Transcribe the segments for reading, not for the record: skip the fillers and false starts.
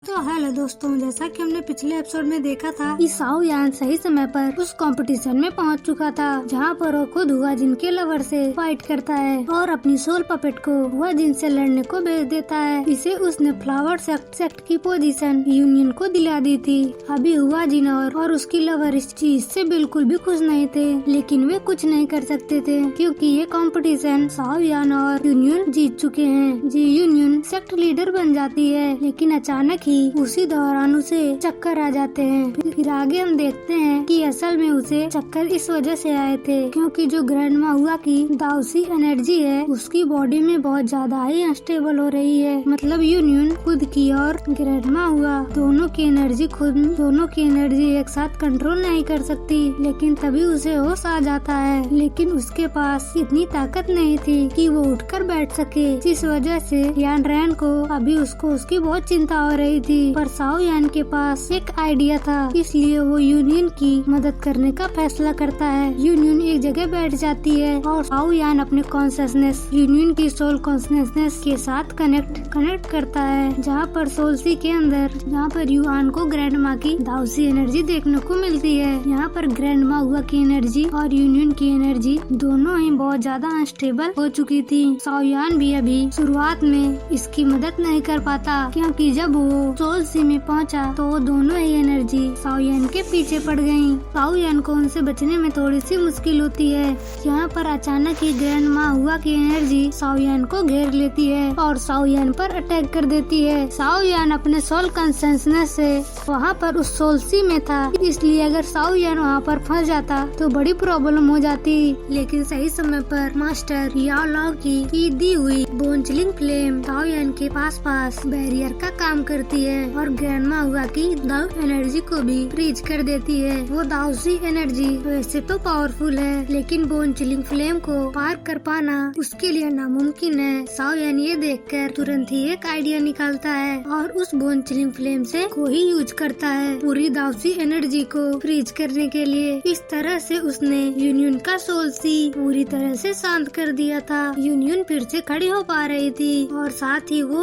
तो हेलो दोस्तों, जैसा कि हमने पिछले एपिसोड में देखा था कि साओ यान सही समय पर उस कंपटीशन में पहुंच चुका था जहां पर वो खुद हुआ जिन के लवर से फाइट करता है और अपनी सोल पपेट को हुआ जिन से लड़ने को भेज देता है। इसे उसने फ्लावर सेक्ट की पोजीशन यूनियन को दिला दी थी। अभी हुआ जिन और उसकी लवर इस चीज से बिल्कुल भी खुश नहीं थे, लेकिन वे कुछ नहीं कर सकते थे क्योंकि ये कंपटीशन साओ यान और यूनियन जीत चुके हैं। जी यूनियन सेक्ट लीडर बन जाती है, लेकिन अचानक ही उसी दौरान उसे चक्कर आ जाते हैं। फिर आगे हम देखते हैं कि असल में उसे चक्कर इस वजह से आए थे क्योंकि जो ग्रैंडमा हुआ की दाउसी एनर्जी है उसकी बॉडी में बहुत ज्यादा ही अनस्टेबल हो रही है। मतलब यूनियन खुद की और ग्रैंडमा हुआ दोनों की एनर्जी एक साथ कंट्रोल नहीं कर सकती, लेकिन तभी उसे होश आ जाता है। लेकिन उसके पास इतनी ताकत नहीं थी कि वो उठकर बैठ सके, जिस वजह से यान रैन को अभी उसकी बहुत चिंता हो रही थी। पर साओ यान के पास एक आइडिया था, इसलिए वो यूनियन की मदद करने का फैसला करता है। यूनियन एक जगह बैठ जाती है और साओ यान अपने कॉन्शियसनेस यूनियन की सोल कॉन्शियसनेस के साथ कनेक्ट करता है, जहाँ पर सोलसी के अंदर युआन को ग्रैंडमा की दाउसी एनर्जी देखने को मिलती है। यहाँ पर ग्रैंडमा हुआ की एनर्जी और यूनियन की एनर्जी दोनों ही बहुत ज्यादा अनस्टेबल हो चुकी थी। साओ यान भी अभी शुरुआत में इसकी मदद नहीं कर पाता क्योंकि जब वो सोलसी में पहुंचा तो वो दोनों ही एनर्जी साओ यान के पीछे पड़ गयी। साओ यान को उनसे बचने में थोड़ी सी मुश्किल होती है। यहाँ पर अचानक ही ग्रैंडमा हुआ की एनर्जी साओ यान को घेर लेती है और साओ यान पर अटैक कर देती है। साओ यान अपने सोल कॉन्शियसनेस से वहाँ पर उस सोलसी में था, इसलिए अगर साओ यान वहाँ पर फंस जाता तो बड़ी प्रॉब्लम हो जाती। लेकिन सही समय पर मास्टर याओ लाओ की दी हुई बोनचिलिंग फ्लेम साओ यान के पास बैरियर का काम करती है और ग्रैंडमा हुआ की दाउ एनर्जी को भी फ्रीज कर देती है। वो दाउसी एनर्जी वैसे तो पावरफुल है, लेकिन बोन चिलिंग फ्लेम को पार कर पाना उसके लिए नामुमकिन है। साओ यान ये देखकर तुरंत ही एक आइडिया निकालता है और उस बोन चिलिंग फ्लेम से को ही यूज करता है पूरी दाउसी एनर्जी को फ्रीज करने के लिए। इस तरह से उसने यूनियन का सोलसी पूरी तरह से शांत कर दिया था। यूनियन फिर से खड़ी हो पा रही थी और साथ ही वो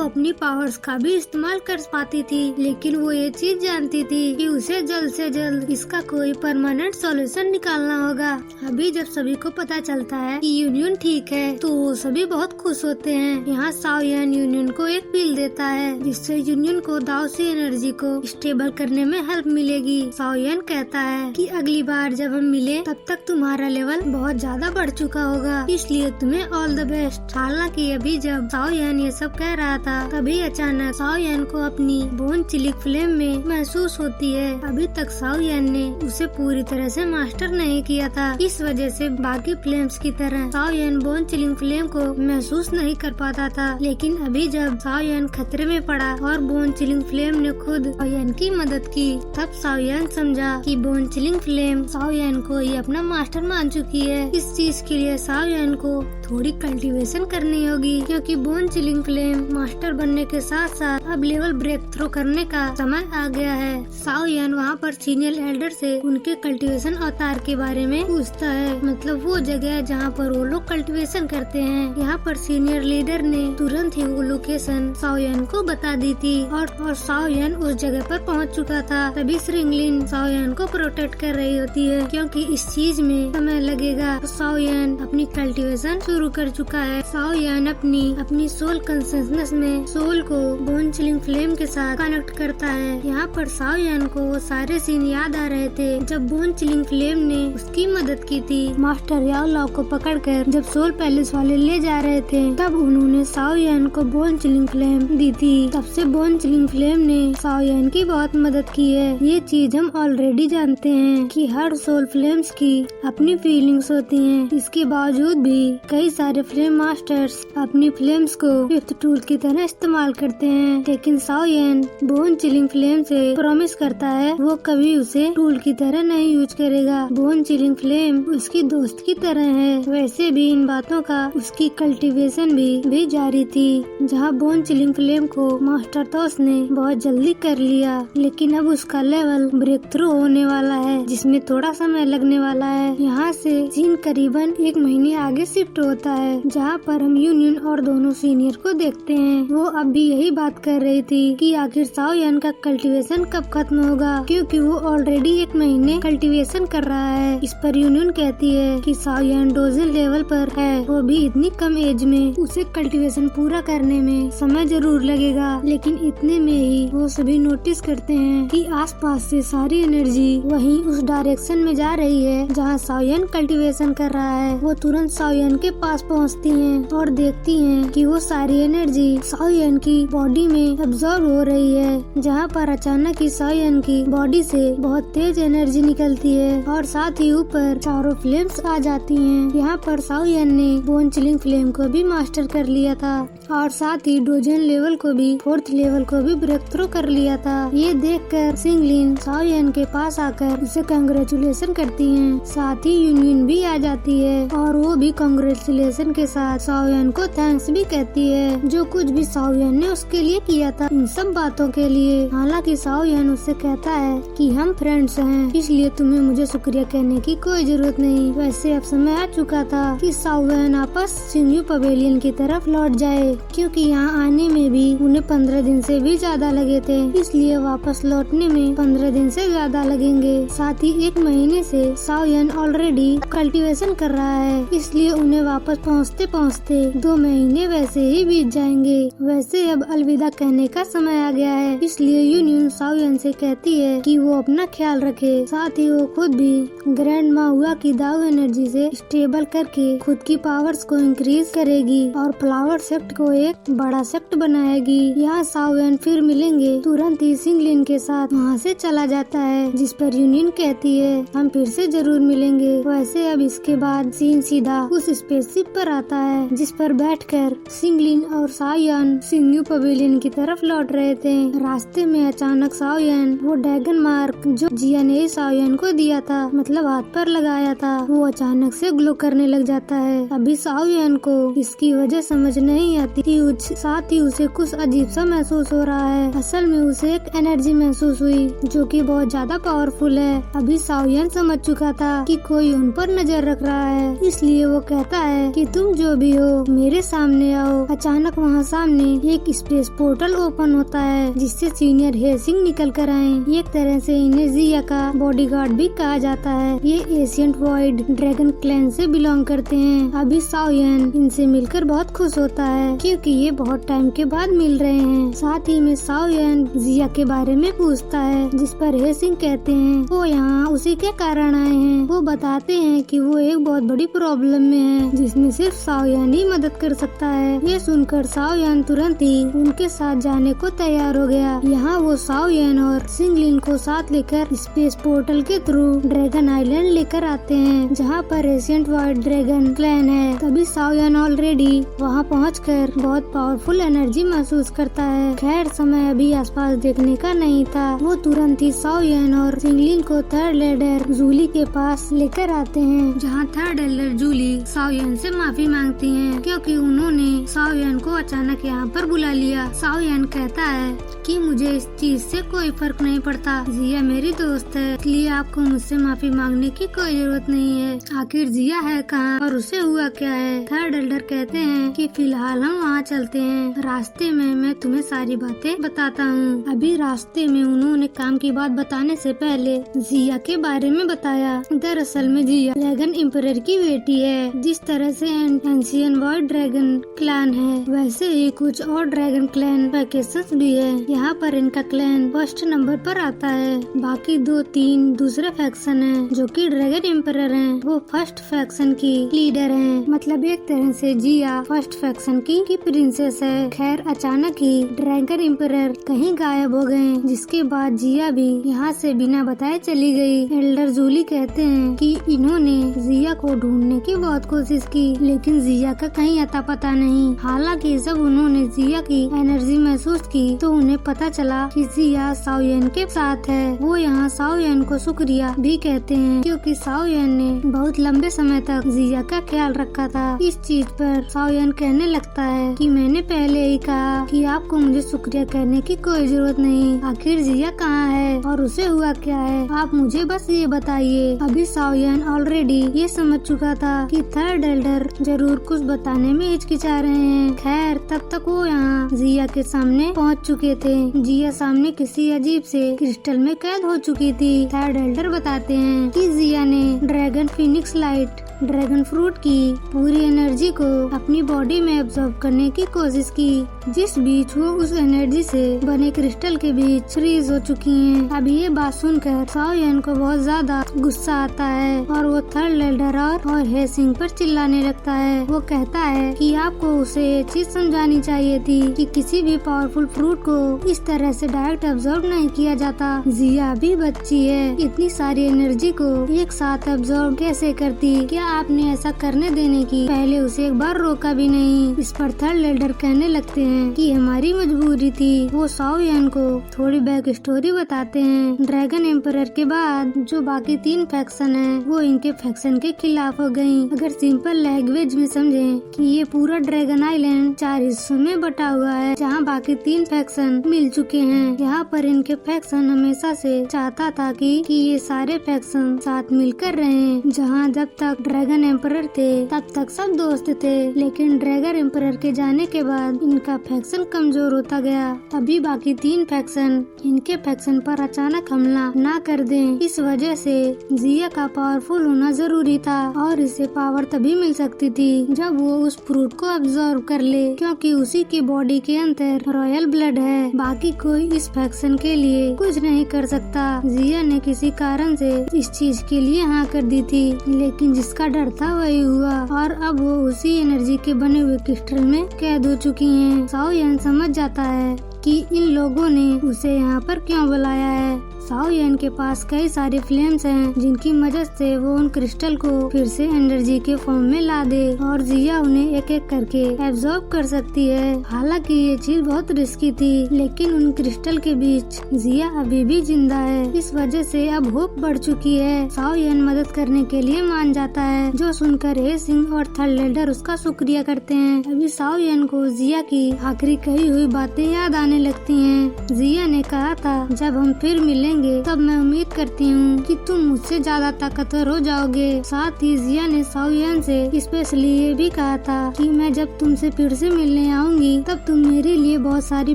अपनी पावर्स का भी इस्तेमाल कर पाती थी, लेकिन वो ये चीज जानती थी कि उसे जल्द से जल्द इसका कोई परमानेंट सॉल्यूशन निकालना होगा। अभी जब सभी को पता चलता है कि यूनियन ठीक है तो वो सभी बहुत खुश होते हैं। यहाँ साओ यान यूनियन को एक पिल देता है जिससे यूनियन को दाउसी एनर्जी को स्टेबल करने में हेल्प मिलेगी। साओ यान कहता है कि अगली बार जब हम मिले तब तक तुम्हारा लेवल बहुत ज्यादा बढ़ चुका होगा, इसलिए तुम्हें ऑल द बेस्ट। हालांकि अभी जब साओ यान ये सब कह रहा था तभी अचानक साओ यान को अपनी बोन चिलिंग फ्लेम में महसूस होती है। अभी तक साओ यान ने उसे पूरी तरह से मास्टर नहीं किया था, इस वजह से बाकी फ्लेम्स की तरह साओ यान बोन चिलिंग फ्लेम को महसूस नहीं कर पाता था। लेकिन अभी जब साओ यान खतरे में पड़ा और बोन चिलिंग फ्लेम ने खुद साओ यान की मदद की, तब साओ यान समझा कि बोन चिलिंग फ्लेम साओ यान को ही अपना मास्टर मान चुकी है। इस चीज के लिए साओ यान को थोड़ी कल्टीवेशन करनी होगी क्योंकि बोन चिलिंग फ्लेम मास्टर बनने के साथ साथ अब लेवल ब्रेक थ्रो करने का समय आ गया है। साओ यान वहाँ पर सीनियर एल्डर से उनके कल्टीवेशन अवतार के बारे में पूछता है, मतलब वो जगह जहाँ पर वो लोग कल्टीवेशन करते हैं। यहाँ पर सीनियर लीडर ने तुरंत ही वो लोकेशन साओ यान को बता दी थी और साओ यान उस जगह पर पहुँच चुका था। तभी श्रिंगलिन साओ यान को प्रोटेक्ट कर रही होती है क्योंकि इस चीज में समय लगेगा। तो साओ यान अपनी कल्टीवेशन शुरू कर चुका है। साओ यान अपनी सोल कॉन्शियसनेस में सोल को बोन चिलिंग फ्लेम के साथ कनेक्ट करता है। यहाँ पर साओ यान को वो सारे सीन याद आ रहे थे जब बोन चिलिंग फ्लेम ने उसकी मदद की थी। मास्टर याओ लाओ को पकड़कर जब सोल पैलेस वाले ले जा रहे थे तब उन्होंने साओ यान को बोन चिलिंग फ्लेम दी थी। तब से बोन चिलिंग फ्लेम ने साओ यान की बहुत मदद की है। ये चीज हम ऑलरेडी जानते हैं कि हर सोल फ्लेम्स की अपनी फीलिंग्स होती हैं। इसके बावजूद भी कई सारे फ्लेम मास्टर्स अपनी फ्लेम्स को फिफ्थ टूल की तरह इस्तेमाल करते हैं, लेकिन साओ यान बोन चिलिंग फ्लेम से प्रॉमिस करता है वो कभी उसे टूल की तरह नहीं यूज करेगा। बोन चिलिंग फ्लेम उसकी दोस्त की तरह है। वैसे भी इन बातों का उसकी कल्टीवेशन भी जारी थी। जहाँ बोन चिलिंग फ्लेम को मास्टर तो उसने बहुत जल्दी कर लिया, लेकिन अब उसका लेवल ब्रेक थ्रू होने वाला है जिसमें थोड़ा समय लगने वाला है। यहाँ से सीन करीबन 1 महीने आगे शिफ्ट होता है जहाँ पर हम यूनियन और दोनों सीनियर को देखते हैं। वो अब भी यही बात कर कर रही थी कि आखिर साओयान का कल्टीवेशन कब खत्म होगा, क्योंकि वो ऑलरेडी 1 महीने कल्टीवेशन कर रहा है। इस पर यूनियन कहती है कि साओयान डोजन लेवल पर है, वो भी इतनी कम एज में, उसे कल्टीवेशन पूरा करने में समय जरूर लगेगा। लेकिन इतने में ही वो सभी नोटिस करते हैं कि आसपास से सारी एनर्जी वहीं उस डायरेक्शन में जा रही है जहां साओयान कल्टीवेशन कर रहा है। वो तुरंत साओयान के पास पहुंचती हैं और देखती हैं कि वो सारी एनर्जी साओयान की बॉडी में एब्जॉर्ब हो रही है, जहां पर अचानक ही साओयान की बॉडी से बहुत तेज एनर्जी निकलती है और साथ ही ऊपर चारों फ्लेम्स आ जाती हैं। यहाँ पर साओयान ने बोन चिलिंग फ्लेम को भी मास्टर कर लिया था और साथ ही डोजन लेवल को भी, 4th लेवल को भी ब्रेक थ्रू कर लिया था। ये देखकर सिंगलिन साओयान के पास आकर उसे कांग्रेचुलेशन करती हैं। साथ ही यूनियन भी आ जाती है और वो भी कांग्रेचुलेशन के साथ साओयान को थैंक्स भी कहती है, जो कुछ भी साओयान ने उसके लिए किया था इन सब बातों के लिए। हालांकि साओयान उससे कहता है कि हम फ्रेंड्स हैं, इसलिए तुम्हें मुझे शुक्रिया कहने की कोई जरूरत नहीं। वैसे अब समय आ चुका था कि साओयान वापस सिंगयू पवेलियन की तरफ लौट जाए, क्योंकि यहाँ आने में भी उन्हें 15 दिन से भी ज्यादा लगे थे, इसलिए वापस लौटने में 15 दिन से ज्यादा लगेंगे। साथ ही 1 महीने से साओयान ऑलरेडी कल्टीवेशन कर रहा है, इसलिए उन्हें वापस पहुँचते पहुँचते 2 महीने वैसे ही बीत जाएंगे। वैसे अब अलविदा कहने का समय आ गया है, इसलिए यूनियन साओयान से कहती है कि वो अपना ख्याल रखे। साथ ही वो खुद भी ग्रैंड माहुआ की दाऊ एनर्जी से स्टेबल करके खुद की पावर्स को इंक्रीज करेगी और फ्लावर सेक्ट को एक बड़ा सेक्ट बनाएगी। यहाँ साओयान फिर मिलेंगे, तुरंत ही सिंगलिन के साथ वहाँ से चला जाता है, जिस पर यूनियन कहती है हम फिर से जरूर मिलेंगे। वैसे अब इसके बाद सीन सीधा उस स्पेसशिप पर आता है, जिस पर बैठकर सिंगलिन और साओयान सिंगयू पवेलियन की तरफ लौट रहे थे। रास्ते में अचानक साओयान वो ड्रैगन मार्क जो जिया ने साओयान को दिया था, मतलब हाथ पर लगाया था, वो अचानक से ग्लो करने लग जाता है। अभी साओयान को इसकी वजह समझ नहीं आती, साथ ही उसे कुछ अजीब सा महसूस हो रहा है। असल में उसे एक एनर्जी महसूस हुई जो कि बहुत ज्यादा पावरफुल है। अभी साओयान समझ चुका था कि कोई उन पर नजर रख रहा है, इसलिए वो कहता है कि तुम जो भी हो मेरे सामने आओ। अचानक वहाँ सामने एक स्पेस पोर्टल ओपन होता है, जिससे सीनियर हेसिंग निकल कर आए। एक तरह से इन्हें जिया का बॉडीगार्ड भी कहा जाता है। ये एशियंट वॉइड ड्रैगन क्लैन से बिलोंग करते हैं। अभी साओयान इनसे मिलकर बहुत खुश होता है, क्योंकि ये बहुत टाइम के बाद मिल रहे हैं। साथ ही में साओयान जिया के बारे में पूछता है, जिस पर हेसिंग कहते हैं वो यहाँ उसी के कारण आए हैं। वो बताते हैं कि वो एक बहुत बड़ी प्रॉब्लम में है, जिसमें सिर्फ साओयान ही मदद कर सकता है। ये सुनकर साओयान तुरंत ही उनके साथ जाने को तैयार हो गया। यहाँ वो साओयान और सिंगलिन को साथ लेकर स्पेस पोर्टल के थ्रू ड्रैगन आइलैंड लेकर आते हैं, जहाँ पर एशियंट वॉइड ड्रैगन क्लैन है। तभी साओयान ऑलरेडी वहाँ पहुँचकर बहुत पावरफुल एनर्जी महसूस करता है। खैर समय अभी आसपास देखने का नहीं था। वो तुरंत ही साओयान और सिंगलिन को थर्ड एल्डर जूली के पास लेकर आते हैं, जहाँ थर्ड एल्डर जूली साओयान से माफी मांगती हैं, क्योंकि उन्होंने साओयान को अचानक यहाँ पर बुला लिया। साओयान कहता है कि मुझे इस चीज से कोई फर्क नहीं पड़ता, जिया मेरी दोस्त है, इसलिए आपको मुझसे माफी मांगने की कोई जरूरत नहीं है। आखिर जिया है कहाँ और उसे हुआ क्या है? थर्ड एल्डर कहते हैं कि फिलहाल हम वहाँ चलते हैं, रास्ते में मैं तुम्हें सारी बातें बताता हूँ। अभी रास्ते में उन्होंने काम की बात बताने से पहले जिया के बारे में बताया। दरअसल में जिया ड्रैगन एम्परर की बेटी है। जिस तरह से एंशियंट वॉइड ड्रैगन क्लैन है, वैसे ही कुछ और ड्रैगन क्लैन पैकेजेस भी है। यहाँ पर इनका क्लैन फर्स्ट नंबर पर आता है। बाकी 2-3 दूसरे फैक्शन हैं, जो कि ड्रैगन एम्परर हैं। वो फर्स्ट फैक्शन की लीडर हैं, मतलब एक तरह से जिया फर्स्ट फैक्शन की प्रिंसेस है। खैर अचानक ही ड्रैगन एम्परर कहीं गायब हो गए, जिसके बाद जिया भी यहाँ से बिना बताए चली गई। एल्डर जूली कहते हैं कि इन्होंने जिया को ढूंढने की बहुत कोशिश की, लेकिन जिया का कहीं अता पता नहीं। हालांकि जब उन्होंने जिया की एनर्जी महसूस की तो उन्हें पता चला कि जिया साओयन के साथ है। वो यहाँ साओयन को शुक्रिया भी कहते हैं क्योंकि साओयन ने बहुत लंबे समय तक जिया का ख्याल रखा था। इस चीज पर साओयन कहने लगता है कि मैंने पहले ही कहा कि आपको मुझे शुक्रिया कहने की कोई जरूरत नहीं। आखिर जिया कहाँ है और उसे हुआ क्या है, आप मुझे बस ये बताइए। अभी साओयन ऑलरेडी ये समझ चुका था कि थर्ड एल्डर जरूर कुछ बताने में हिचकिचा रहे हैं। खैर तब तक वो यहाँ जिया के सामने पहुँच चुके थे। जिया सामने किसी अजीब से क्रिस्टल में कैद हो चुकी थी। थर्ड एल्डर बताते हैं कि जिया ने dragon Phoenix light dragon fruit की पूरी एनर्जी को अपनी बॉडी में एब्जॉर्ब करने की कोशिश की, जिस बीच वो उस एनर्जी से बने क्रिस्टल के बीच फ्रीज हो चुकी हैं। अब ये बात सुनकर साओयन को बहुत ज्यादा गुस्सा आता है और वो थर्ड एल्डर और हेसिंग पर चिल्लाने लगता है। वो कहता है कि आपको उसे ये चीज समझानी चाहिए थी कि किसी भी पावरफुल फ्रूट को इस तरह से डायरेक्ट एब्जॉर्ब नहीं किया जाता। जिया भी बच्ची है, इतनी सारी एनर्जी को एक साथ एब्जॉर्ब कैसे करती? क्या आपने ऐसा करने देने की पहले उसे एक बार रोका भी नहीं? इस पर थर्ड एल्डर कहने लगते हैं कि हमारी मजबूरी थी। वो साओयन को थोड़ी बैक स्टोरी बताते हैं। ड्रैगन एम्परर के बाद जो बाकी 3 फैक्शन है वो इनके फैक्शन के खिलाफ हो गयी। अगर सिंपल लैंग्वेज में समझें कि ये पूरा ड्रैगन आइलैंड 4 हिस्सों में बटा हुआ है जहाँ बाकी 3 फैक्शन मिल चुके हैं। यहाँ पर इनके फैक्शन हमेशा से चाहता था कि ये सारे फैक्शन साथ मिलकर रहें। जहाँ जब तक ड्रैगन एम्परर थे तब तक सब दोस्त थे, लेकिन ड्रैगन एम्परर के जाने के बाद इनका फैक्शन कमजोर होता गया। अभी बाकी 3 फैक्शन इनके फैक्शन पर अचानक हमला ना कर दें। इस वजह से जिया का पावरफुल होना जरूरी था और इसे पावर तभी मिल सकती थी जब वो उस फ्रूट को अब्सॉर्ब कर ले, क्योंकि उसी की बॉडी के अंदर रॉयल ब्लड है। बाकी कोई इस फैक्शन के लिए कुछ नहीं कर सकता। जिया ने किसी कारण से इस चीज के लिए हाँ कर दी थी, लेकिन जिसका डर था वही हुआ और अब वो उसी एनर्जी के बने हुए क्रिस्टल में कैद हो चुकी हैं। साओयन समझ जाता है कि इन लोगों ने उसे यहाँ पर क्यों बुलाया है। साओयन के पास कई सारे फ्लेम्स हैं जिनकी मदद से वो उन क्रिस्टल को फिर से एनर्जी के फॉर्म में ला दे और जिया उन्हें एक एक करके एब्जॉर्ब कर सकती है। हालांकि ये चीज बहुत रिस्की थी, लेकिन उन क्रिस्टल के बीच जिया अभी भी जिंदा है। इस वजह से अब होप बढ़ चुकी है। साओयन मदद करने के लिए मान जाता है, जो सुनकर हेसिंग और थर्ड एल्डर उसका शुक्रिया करते हैं। अभी साओयन को जिया की आखिरी कही हुई बातें याद आने लगती हैं। जिया ने कहा था जब हम फिर मिलेंगे तब मैं उम्मीद करती हूँ कि तुम मुझसे ज्यादा ताकतवर हो जाओगे। साथ ही जिया ने साओयन से स्पेशली ये भी कहा था कि मैं जब तुमसे फिर से मिलने आऊंगी तब तुम मेरे लिए बहुत सारी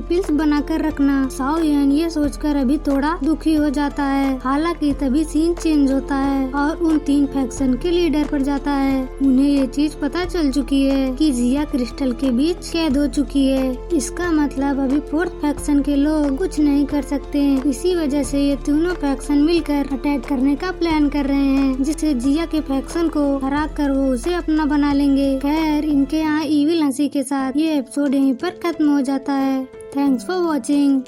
पिल्स बनाकर रखना। साओयन ये सोचकर अभी थोड़ा दुखी हो जाता है। हालांकि तभी सीन चेंज होता है और उन 3 फैक्शन के लीडर पर जाता है। उन्हें ये चीज पता चल चुकी है कि जिया क्रिस्टल के बीच कैद हो चुकी है। इसका मतलब अभी 4th फैक्शन के लोग कुछ नहीं कर सकते। इसी वजह से ये तीनों फैक्शन मिलकर अटैक करने का प्लान कर रहे हैं, जिससे जिया के फैक्शन को हरा कर वो उसे अपना बना लेंगे। खैर इनके यहाँ इविल हंसी के साथ ये एपिसोड यहीं पर खत्म हो जाता है। Thanks for watching.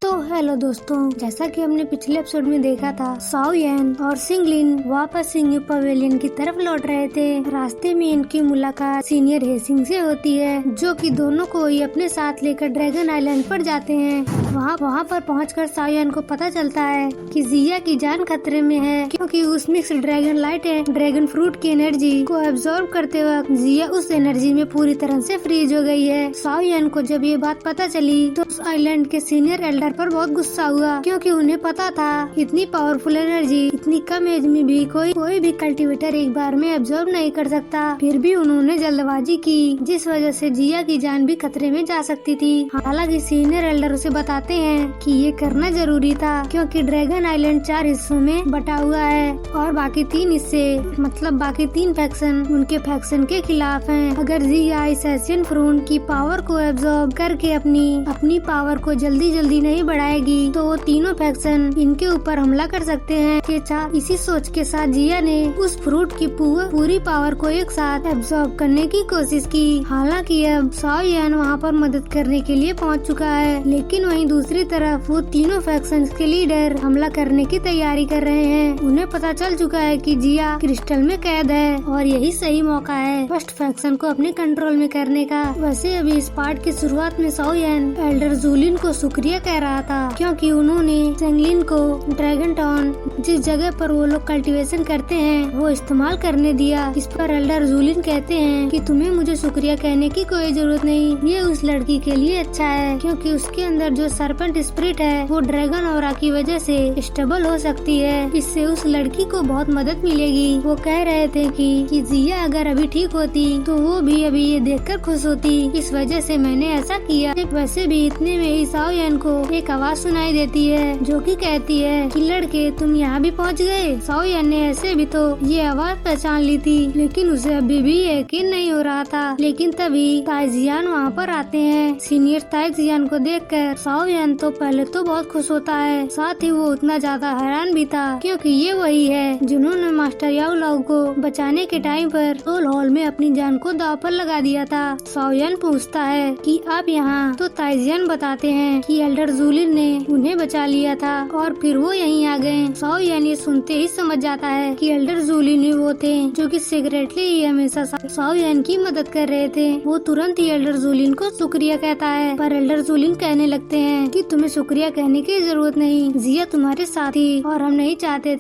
तो हेलो दोस्तों, जैसा कि हमने पिछले एपिसोड में देखा था, साओयन और सिंगलिन वापस सिंह पवेलियन की तरफ लौट रहे थे। रास्ते में इनकी मुलाकात सीनियर हेसिंग से होती है, जो कि दोनों को ही अपने साथ लेकर ड्रैगन आइलैंड पर जाते हैं। वहाँ पर पहुंचकर साओयन को पता चलता है कि जिया की जान खतरे में है, क्योंकि उस mix dragon light and dragon fruit की एनर्जी को एब्जॉर्ब करते वक्त जिया उस एनर्जी में पूरी तरह से फ्रीज हो गई है। साओयन को जब ये बात पता चली तो उस आइलैंड के सीनियर एल्डर पर बहुत गुस्सा हुआ, क्योंकि उन्हें पता था इतनी पावरफुल एनर्जी इतनी कम एज में भी कोई भी कल्टीवेटर एक बार में एब्जॉर्ब नहीं कर सकता। फिर भी उन्होंने जल्दबाजी की, जिस वजह से जिया की जान भी खतरे में जा सकती थी। हालांकि सीनियर एल्डर उसे बताते हैं कि ये करना जरूरी था, क्योंकि ड्रैगन आइलैंड 4 हिस्सों में बटा हुआ है और बाकी 3 हिस्से मतलब बाकी 3 फैक्शन उनके फैक्शन के खिलाफ हैं। अगर जिया इस एशियन फ्रूट की पावर को एब्जॉर्ब करके अपनी पावर को जल्दी नहीं बढ़ाएगी तो वो तीनों फैक्शन इनके ऊपर हमला कर सकते हैं। इसी सोच के साथ जिया ने उस फ्रूट की पूरी पावर को एक साथ एब्जॉर्ब करने की कोशिश की। हालांकि अब साओ यान वहाँ पर मदद करने के लिए पहुँच चुका है, लेकिन वहीं दूसरी तरफ वो तीनों फैक्शन के लीडर हमला करने की तैयारी कर रहे हैं। उन्हें पता चल चुका है कि जिया क्रिस्टल में कैद है और यही सही मौका है फर्स्ट फैक्शन को अपने कंट्रोल में करने का। वैसे अभी इस पार्ट की शुरुआत में साओ यान एल्डर जूलिन को शुक्रिया कह रहा था, क्योंकि उन्होंने सेंगलिन को ड्रैगन टाउन जिस जगह पर वो लोग कल्टीवेशन करते हैं वो इस्तेमाल करने दिया। इस पर एल्डर जूलिन कहते हैं कि तुम्हें मुझे शुक्रिया कहने की कोई जरूरत नहीं, ये उस लड़की के लिए अच्छा है, क्योंकि उसके अंदर जो सरपेंट स्पिरिट है वो ड्रैगन ऑरा की वजह से स्टेबल हो सकती है। इससे उस लड़की को बहुत मदद मिलेगी। वो कह रहे थे कि जिया अगर अभी ठीक होती तो वो भी अभी ये देखकर खुश होती, इस वजह से मैंने ऐसा किया। वैसे भी इतने में ही साओ यान को एक आवाज सुनाई देती है जो कि कहती है कि लड़के तुम यहाँ भी पहुँच गए। साओ यान ने ऐसे भी तो ये आवाज पहचान ली थी, लेकिन उसे अभी भी यकीन नहीं हो रहा था। लेकिन तभी ताइजियान वहाँ पर आते हैं। सीनियर ताइजियान को देखकर साओ यान तो पहले तो बहुत खुश होता है, साथ ही वो उतना ज्यादा हैरान भी था, क्योंकि ये वही है जिन्होंने मास्टर याओ लाओ को बचाने के टाइम पर सोल हॉल में अपनी जान को दांव पर लगा दिया था। साओ यान पूछता है कि आप यहाँ, तो ताइजियान बताते हैं कि एल्डर जूलिन ने उन्हें बचा लिया था और फिर वो यहीं आ गए। साओ यान ये सुनते ही समझ जाता है कि एल्डर जूलिन ही वो थे जो कि सीक्रेटली ही हमेशा साओ यान की मदद कर रहे थे। वो तुरंत ही एल्डर जूलिन को शुक्रिया कहता है, पर एल्डर जूलिन कहने लगते हैं कि तुम्हें शुक्रिया कहने की जरूरत नहीं, जिया तुम्हारे साथ थी और हम नहीं चाहते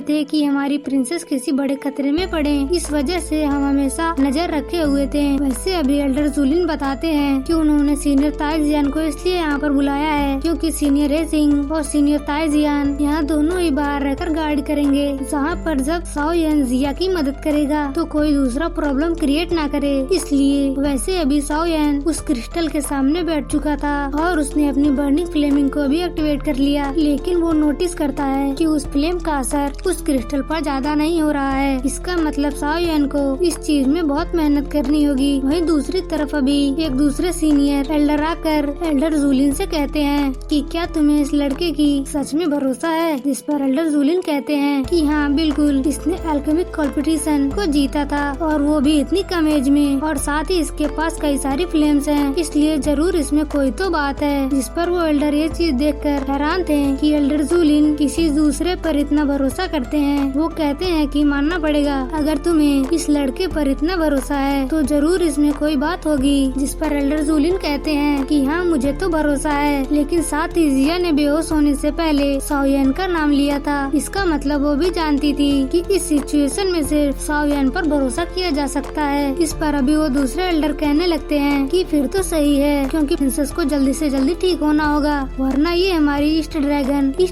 थे कि हमारी प्रिंसेस किसी बड़े खतरे में पड़े, इस वजह से हम हमेशा नजर रखे हुए थे। वैसे अभी एल्डर जूलिन बताते हैं कि उन्होंने सीनियर ताइजियान को इसलिए यहाँ पर बुलाया है क्योंकि सीनियर रेसिंग और सीनियर ताइजियान यहाँ दोनों ही बाहर रहकर गार्ड करेंगे, जहाँ पर जब साओ यान जिया की मदद करेगा तो कोई दूसरा प्रॉब्लम क्रिएट ना करे। इसलिए वैसे अभी साओ यान उस क्रिस्टल के सामने बैठ चुका था और उसने अपनी बर्निंग फ्लेमिंग को भी एक्टिवेट कर लिया, लेकिन वो नोटिस करता है कि उस फ्लेम का असर उस क्रिस्टल पर ज्यादा नहीं हो रहा है। इसका मतलब साओ यान को इस चीज में बहुत मेहनत करनी होगी। वहीं दूसरी तरफ अभी एक दूसरे सीनियर एल्डर आकर एल्डर जूलिन से कहते हैं कि क्या तुम्हें इस लड़के की सच में भरोसा है, जिस पर एल्डर जूलिन कहते हैं कि हाँ बिल्कुल, इसने अल्केमिक कॉम्पिटिशन को जीता था और वो भी इतनी कम एज में, और साथ ही इसके पास कई सारी फ्लेम्स हैं, इसलिए जरूर इसमें कोई तो बात है। जिस पर वो एल्डर ये चीज देखकर हैरान थे कि एल्डर जूलिन किसी दूसरे पर इतना भरोसा करते हैं। वो कहते हैं कि मानना पड़ेगा, अगर तुम्हें इस लड़के पर इतना भरोसा है तो जरूर इसमें कोई बात होगी। जिस पर एल्डर जूलिन कहते हैं कि हाँ मुझे तो भरोसा है, लेकिन साथ ही जिया ने बेहोश होने से पहले साओ यान का नाम लिया था। इसका मतलब वो भी जानती थी कि इस सिचुएशन में सिर्फ साओ यान पर भरोसा किया जा सकता है। इस पर अभी वो दूसरे एल्डर कहने लगते हैं कि फिर तो सही है, क्योंकि प्रिंसेस को जल्दी से जल्दी ठीक होना होगा, वरना ये हमारी ईस्ट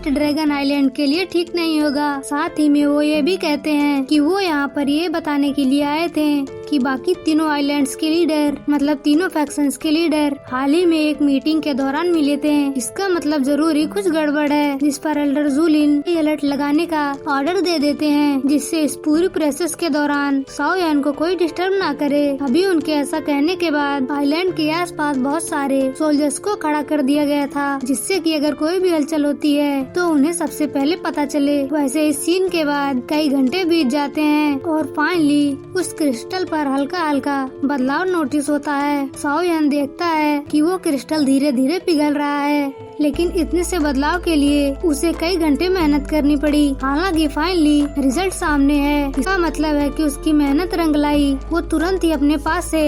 ड्रैगन आइलैंड के लिए ठीक नहीं होगा। साथ ही में वो ये भी कहते हैं कि वो यहाँ पर ये बताने के लिए आए थे कि बाकी तीनों आइलैंड्स के लीडर, मतलब तीनों फैक्शंस के लीडर हाल ही में एक मीटिंग के दौरान मिले थे। इसका मतलब जरूर ही कुछ गड़बड़ है। जिस पर एल्डर जूलिन अलर्ट लगाने का ऑर्डर दे देते हैं, जिससे इस पूरी प्रोसेस के दौरान साओ यान को कोई डिस्टर्ब ना करे। अभी उनके ऐसा कहने के बाद आइलैंड के आसपास बहुत सारे सोल्जर्स को खड़ा कर दिया गया था, जिससे कि अगर कोई भी हलचल होती है तो उन्हें सबसे पहले पता चले। वैसे इस सीन के बाद कई घंटे बीत जाते हैं और फाइनली उस क्रिस्टल पर हल्का हल्का बदलाव नोटिस होता है। साओ यान देखता है कि वो क्रिस्टल धीरे धीरे पिघल रहा है, लेकिन इतने से बदलाव के लिए उसे कई घंटे मेहनत करनी पड़ी। हालांकि फाइनली रिजल्ट सामने है। इसका मतलब है कि उसकी मेहनत रंग लाई। वो तुरंत ही अपने पास से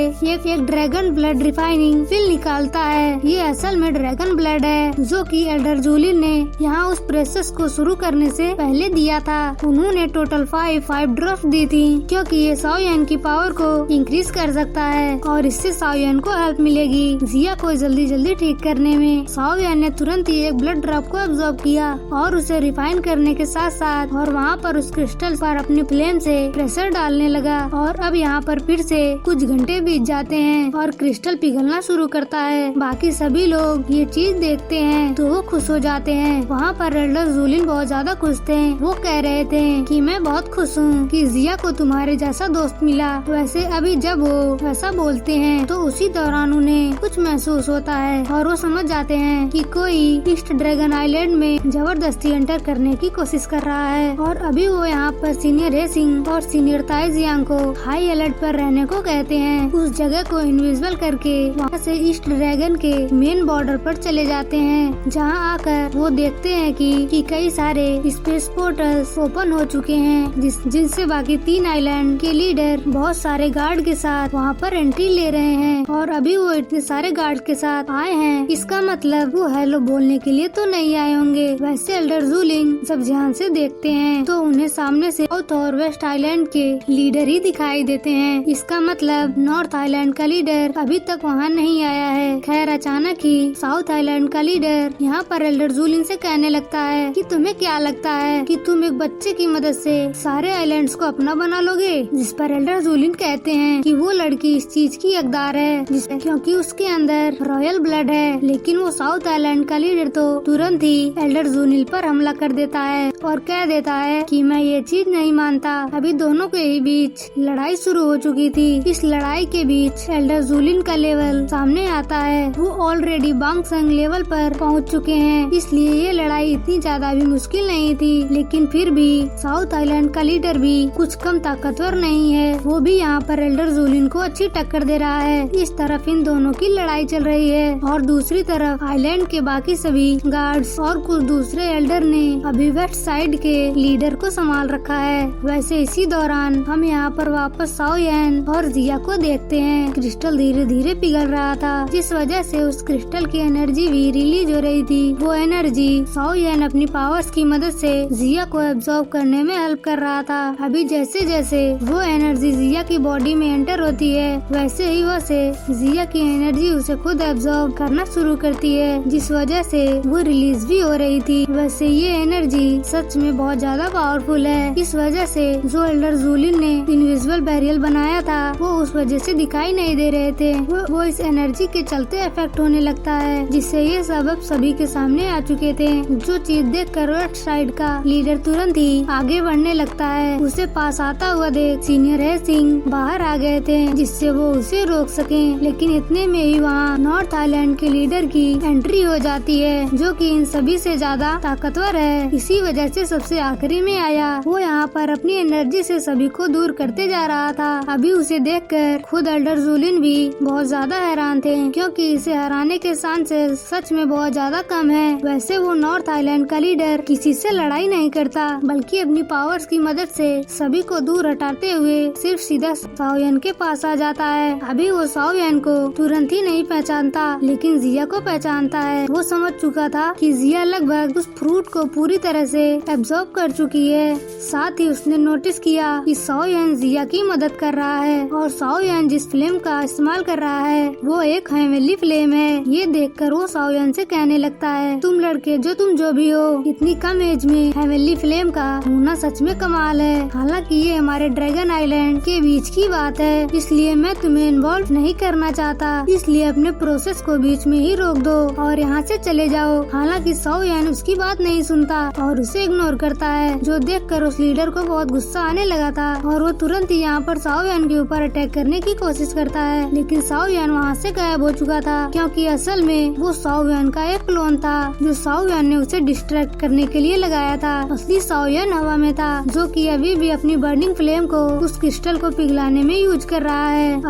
एक ड्रैगन ब्लड रिफाइनिंग पिल निकालता है। ये असल में ड्रैगन ब्लड है जो कि एल्डर जूलिन ने यहाँ उस प्रोसेस को शुरू करने से पहले दिया था। उन्होंने टोटल 5 ड्रॉप्स दी थी, क्योंकि ये साओ यान की पावर को इंक्रीज कर सकता है और इससे साओ यान को हेल्प मिलेगी जिया को जल्दी ठीक करने में। साओ यान ने तुरंत ही एक ब्लड ड्रॉप को अब्सॉर्ब किया और उसे रिफाइन करने के साथ साथ और वहाँ पर उस क्रिस्टल पर अपनी फ्लेम से प्रेशर डालने लगा। और अब यहाँ पर फिर से कुछ घंटे बीत जाते हैं और क्रिस्टल पिघलना शुरू करता है। बाकी सभी लोग ये चीज देखते हैं तो वो खुश हो जाते हैं। वहाँ पर एल्डर जूलिन बहुत ज्यादा खुश थे। वो कह रहे थे कि मैं बहुत खुश हूँ कि जिया को तुम्हारे जैसा दोस्त मिला। वैसे अभी जब वो ऐसा बोलते हैं तो उसी दौरान उन्हें कुछ महसूस होता है और वो समझ जाते हैं कि कोई कोई ईस्ट ड्रैगन आइलैंड में जबरदस्ती एंटर करने की कोशिश कर रहा है और अभी वो यहाँ पर सीनियर रेसिंग और सीनियर ताई जियांग को हाई अलर्ट पर रहने को कहते हैं। उस जगह को इनविजिबल करके वहाँ से ईस्ट ड्रैगन के मेन बॉर्डर पर चले जाते हैं, जहाँ आकर वो देखते हैं कि कई सारे स्पेस पोर्टल्स ओपन हो चुके हैं, जिनसे बाकी 3 आइलैंड के लीडर बहुत सारे गार्ड के साथ वहाँ पर एंट्री ले रहे हैं। और अभी वो इतने सारे गार्ड के साथ आए हैं, इसका मतलब वो हेलो बोलने के लिए तो नहीं आए होंगे। वैसे एल्डर जूलिंग जब ध्यान से देखते हैं तो उन्हें सामने से साउथ और वेस्ट आइलैंड के लीडर ही दिखाई देते हैं। इसका मतलब नॉर्थ आइलैंड का लीडर अभी तक वहाँ नहीं आया है। खैर अचानक ही साउथ आइलैंड का लीडर यहाँ पर एल्डर जूलिंग से कहने लगता है कि तुम्हें क्या लगता है कि तुम एक बच्चे की मदद से सारे आइलैंड्स को अपना बना लोगे? जिस पर एल्डर जूलिंग कहते हैं कि वो लड़की इस चीज की हकदार है क्योंकि उसके अंदर रॉयल ब्लड है। लेकिन वो साउथ आइलैंड का लीडर तो तुरंत ही एल्डर जूलिंग पर हमला कर देता है और कह देता है कि मैं ये चीज नहीं मानता। अभी दोनों के ही बीच लड़ाई शुरू हो चुकी थी। इस लड़ाई के बीच एल्डर जूलिंग का लेवल सामने आता है। वो ऑलरेडी बांगसंग लेवल पर पहुंच चुके हैं, इसलिए ये लड़ाई इतनी ज्यादा भी मुश्किल नहीं थी। लेकिन फिर भी साउथ आइलैंड का लीडर भी कुछ कम ताकतवर नहीं है। वो भी यहाँ पर एल्डर जूलिंग को अच्छी टक्कर दे रहा है। इस तरफ इन दोनों की लड़ाई चल रही है और दूसरी तरफ आइलैंड के बाकी सभी गार्ड्स और कुछ दूसरे एल्डर ने अभी वेस्ट साइड के लीडर को संभाल रखा है। वैसे इसी दौरान हम यहाँ पर वापस साओ यान और जिया को देखते हैं। क्रिस्टल धीरे धीरे पिघल रहा था, जिस वजह से उस क्रिस्टल की एनर्जी भी रिलीज हो रही थी। वो एनर्जी साओ यान अपनी पावर्स की मदद से जिया को एब्जॉर्ब करने में हेल्प कर रहा था। अभी जैसे जैसे वो एनर्जी जिया की बॉडी में एंटर होती है, वैसे ही वैसे जिया की एनर्जी उसे खुद एब्जॉर्ब करना शुरू करती है, जिस वजह से वो रिलीज भी हो रही थी। वैसे ये एनर्जी सच में बहुत ज्यादा पावरफुल है। इस वजह से जो एल्डर जूलिंग ने इनविजिबल बैरियर बनाया था वो उस वजह से दिखाई नहीं दे रहे थे। वो इस एनर्जी के चलते इफेक्ट होने लगता है, जिससे ये सबब सभी के सामने आ चुके थे। जो चीज देख कर वेस्ट साइड का लीडर तुरंत ही आगे बढ़ने लगता है। उसे पास आता हुआ देख सीनियर रेसिंग बाहर आ गए थे, जिससे वो उसे रोक सके। लेकिन इतने में ही वहाँ नॉर्थ आइलैंड के लीडर की एंट्री हो जाती है, जो कि इन सभी से ज्यादा ताकतवर है। इसी वजह से सबसे आखिरी में आया। वो यहाँ पर अपनी एनर्जी से सभी को दूर करते जा रहा था। अभी उसे देखकर खुद एल्डर जूलिंग भी बहुत ज्यादा हैरान थे, क्योंकि इसे हराने के चांसेस सच में बहुत ज्यादा कम है। वैसे वो नॉर्थ आइलैंड का लीडर किसी से लड़ाई नहीं करता, बल्कि अपनी पावर्स की मदद से सभी को दूर हटाते हुए सिर्फ सीधा साओ यान के पास आ जाता है। अभी वो साओ यान को तुरंत ही नहीं पहचानता, लेकिन जिया को पहचानता है। वो समझ चुका था कि जिया लगभग उस फ्रूट को पूरी तरह से एब्जॉर्ब कर चुकी है। साथ ही उसने नोटिस किया कि साओ यान जिया की मदद कर रहा है और साओ यान जिस फ्लेम का इस्तेमाल कर रहा है वो एक हेवनली फ्लेम है। ये देखकर वो साओ यान से कहने लगता है, तुम लड़के तुम जो भी हो, इतनी कम एज में हेवनली फ्लेम का होना सच में कमाल है। हालांकि ये हमारे ड्रैगन आइलैंड के बीच की बात है, इसलिए मैं तुम्हें इन्वॉल्व नहीं करना चाहता। इसलिए अपने प्रोसेस को बीच में ही रोक दो और यहाँ से चले जाओ। हालांकि साओ यान उसकी बात नहीं सुनता और उसे इग्नोर करता है, जो देखकर उस लीडर को बहुत गुस्सा आने लगा था और वो तुरंत ही यहाँ पर साओ यान के ऊपर अटैक करने की कोशिश करता है। लेकिन साओ यान वहाँ से गायब हो चुका था, क्योंकि असल में वो साओ यान का एक क्लोन था, जो साओ यान ने उसे डिस्ट्रैक्ट करने के लिए लगाया था। असली साओ यान हवा में था, जो कि अभी भी अपनी बर्निंग फ्लेम को उस क्रिस्टल को पिघलाने में यूज कर रहा है।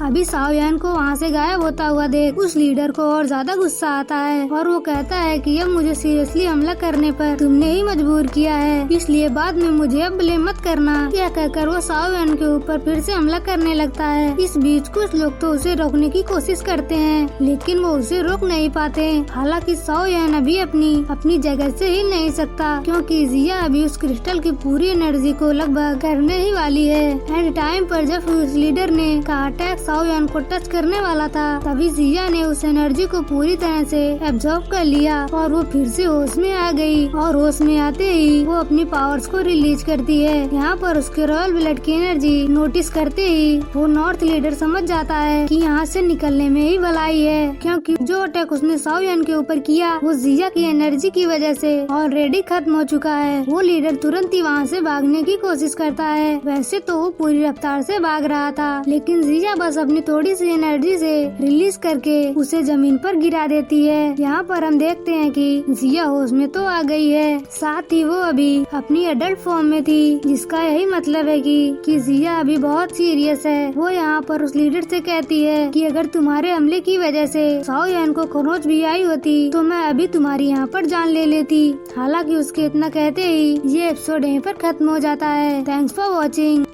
अभी साओ यान को वहाँ से गायब होता हुआ देख उस लीडर को और ज्यादा गुस्सा आता है और वो कहता है कि अब मुझे सीरियसली हमला करने पर तुमने ही मजबूर किया है, इसलिए बाद में मुझे अब ब्लेम मत करना। क्या कहकर वो साओ यान के ऊपर फिर से हमला करने लगता है। इस बीच कुछ लोग तो उसे रोकने की कोशिश करते हैं, लेकिन वो उसे रोक नहीं पाते। हालांकि साओ यान अभी अपनी जगह से हिल नहीं सकता, क्योंकि जिया अभी उस क्रिस्टल की पूरी एनर्जी को लगभग करने ही वाली है। एंड टाइम पर जब उस लीडर ने का अटैक साओ यान को टच करने वाला था, तभी जिया ने उस एनर्जी को पूरी तरह से एब्जॉर्ब कर लिया और वो फिर से होश में आ गई। और होश में आते ही वो अपनी पावर्स को रिलीज करती है। यहाँ पर उसके रॉयल ब्लड की एनर्जी नोटिस करते ही वो नॉर्थ लीडर समझ जाता है कि यहाँ से निकलने में ही भलाई है, क्योंकि जो अटैक उसने साओ यान के ऊपर किया वो जिया की एनर्जी की वजह से ऑलरेडी खत्म हो चुका है। वो लीडर तुरंत ही वहाँ से भागने की कोशिश करता है। वैसे तो वो पूरी रफ्तार से भाग रहा था, लेकिन जिया बस अपनी थोड़ी सी एनर्जी से रिलीज करके उसे जमीन पर गिरा देती है। यहाँ पर हम देखते हैं कि जिया होश में तो आ गई है, साथ ही वो अभी अपनी एडल्ट फॉर्म में थी, जिसका यही मतलब है कि जिया अभी बहुत सीरियस है। वो यहाँ पर उस लीडर से कहती है कि अगर तुम्हारे हमले की वजह से साओ यान को खरोच भी आई होती तो मैं अभी तुम्हारी यहाँ पर जान ले लेती। हालांकि उसके इतना कहते ही ये एपिसोड यहीं पर खत्म हो जाता है। Thanks for watching.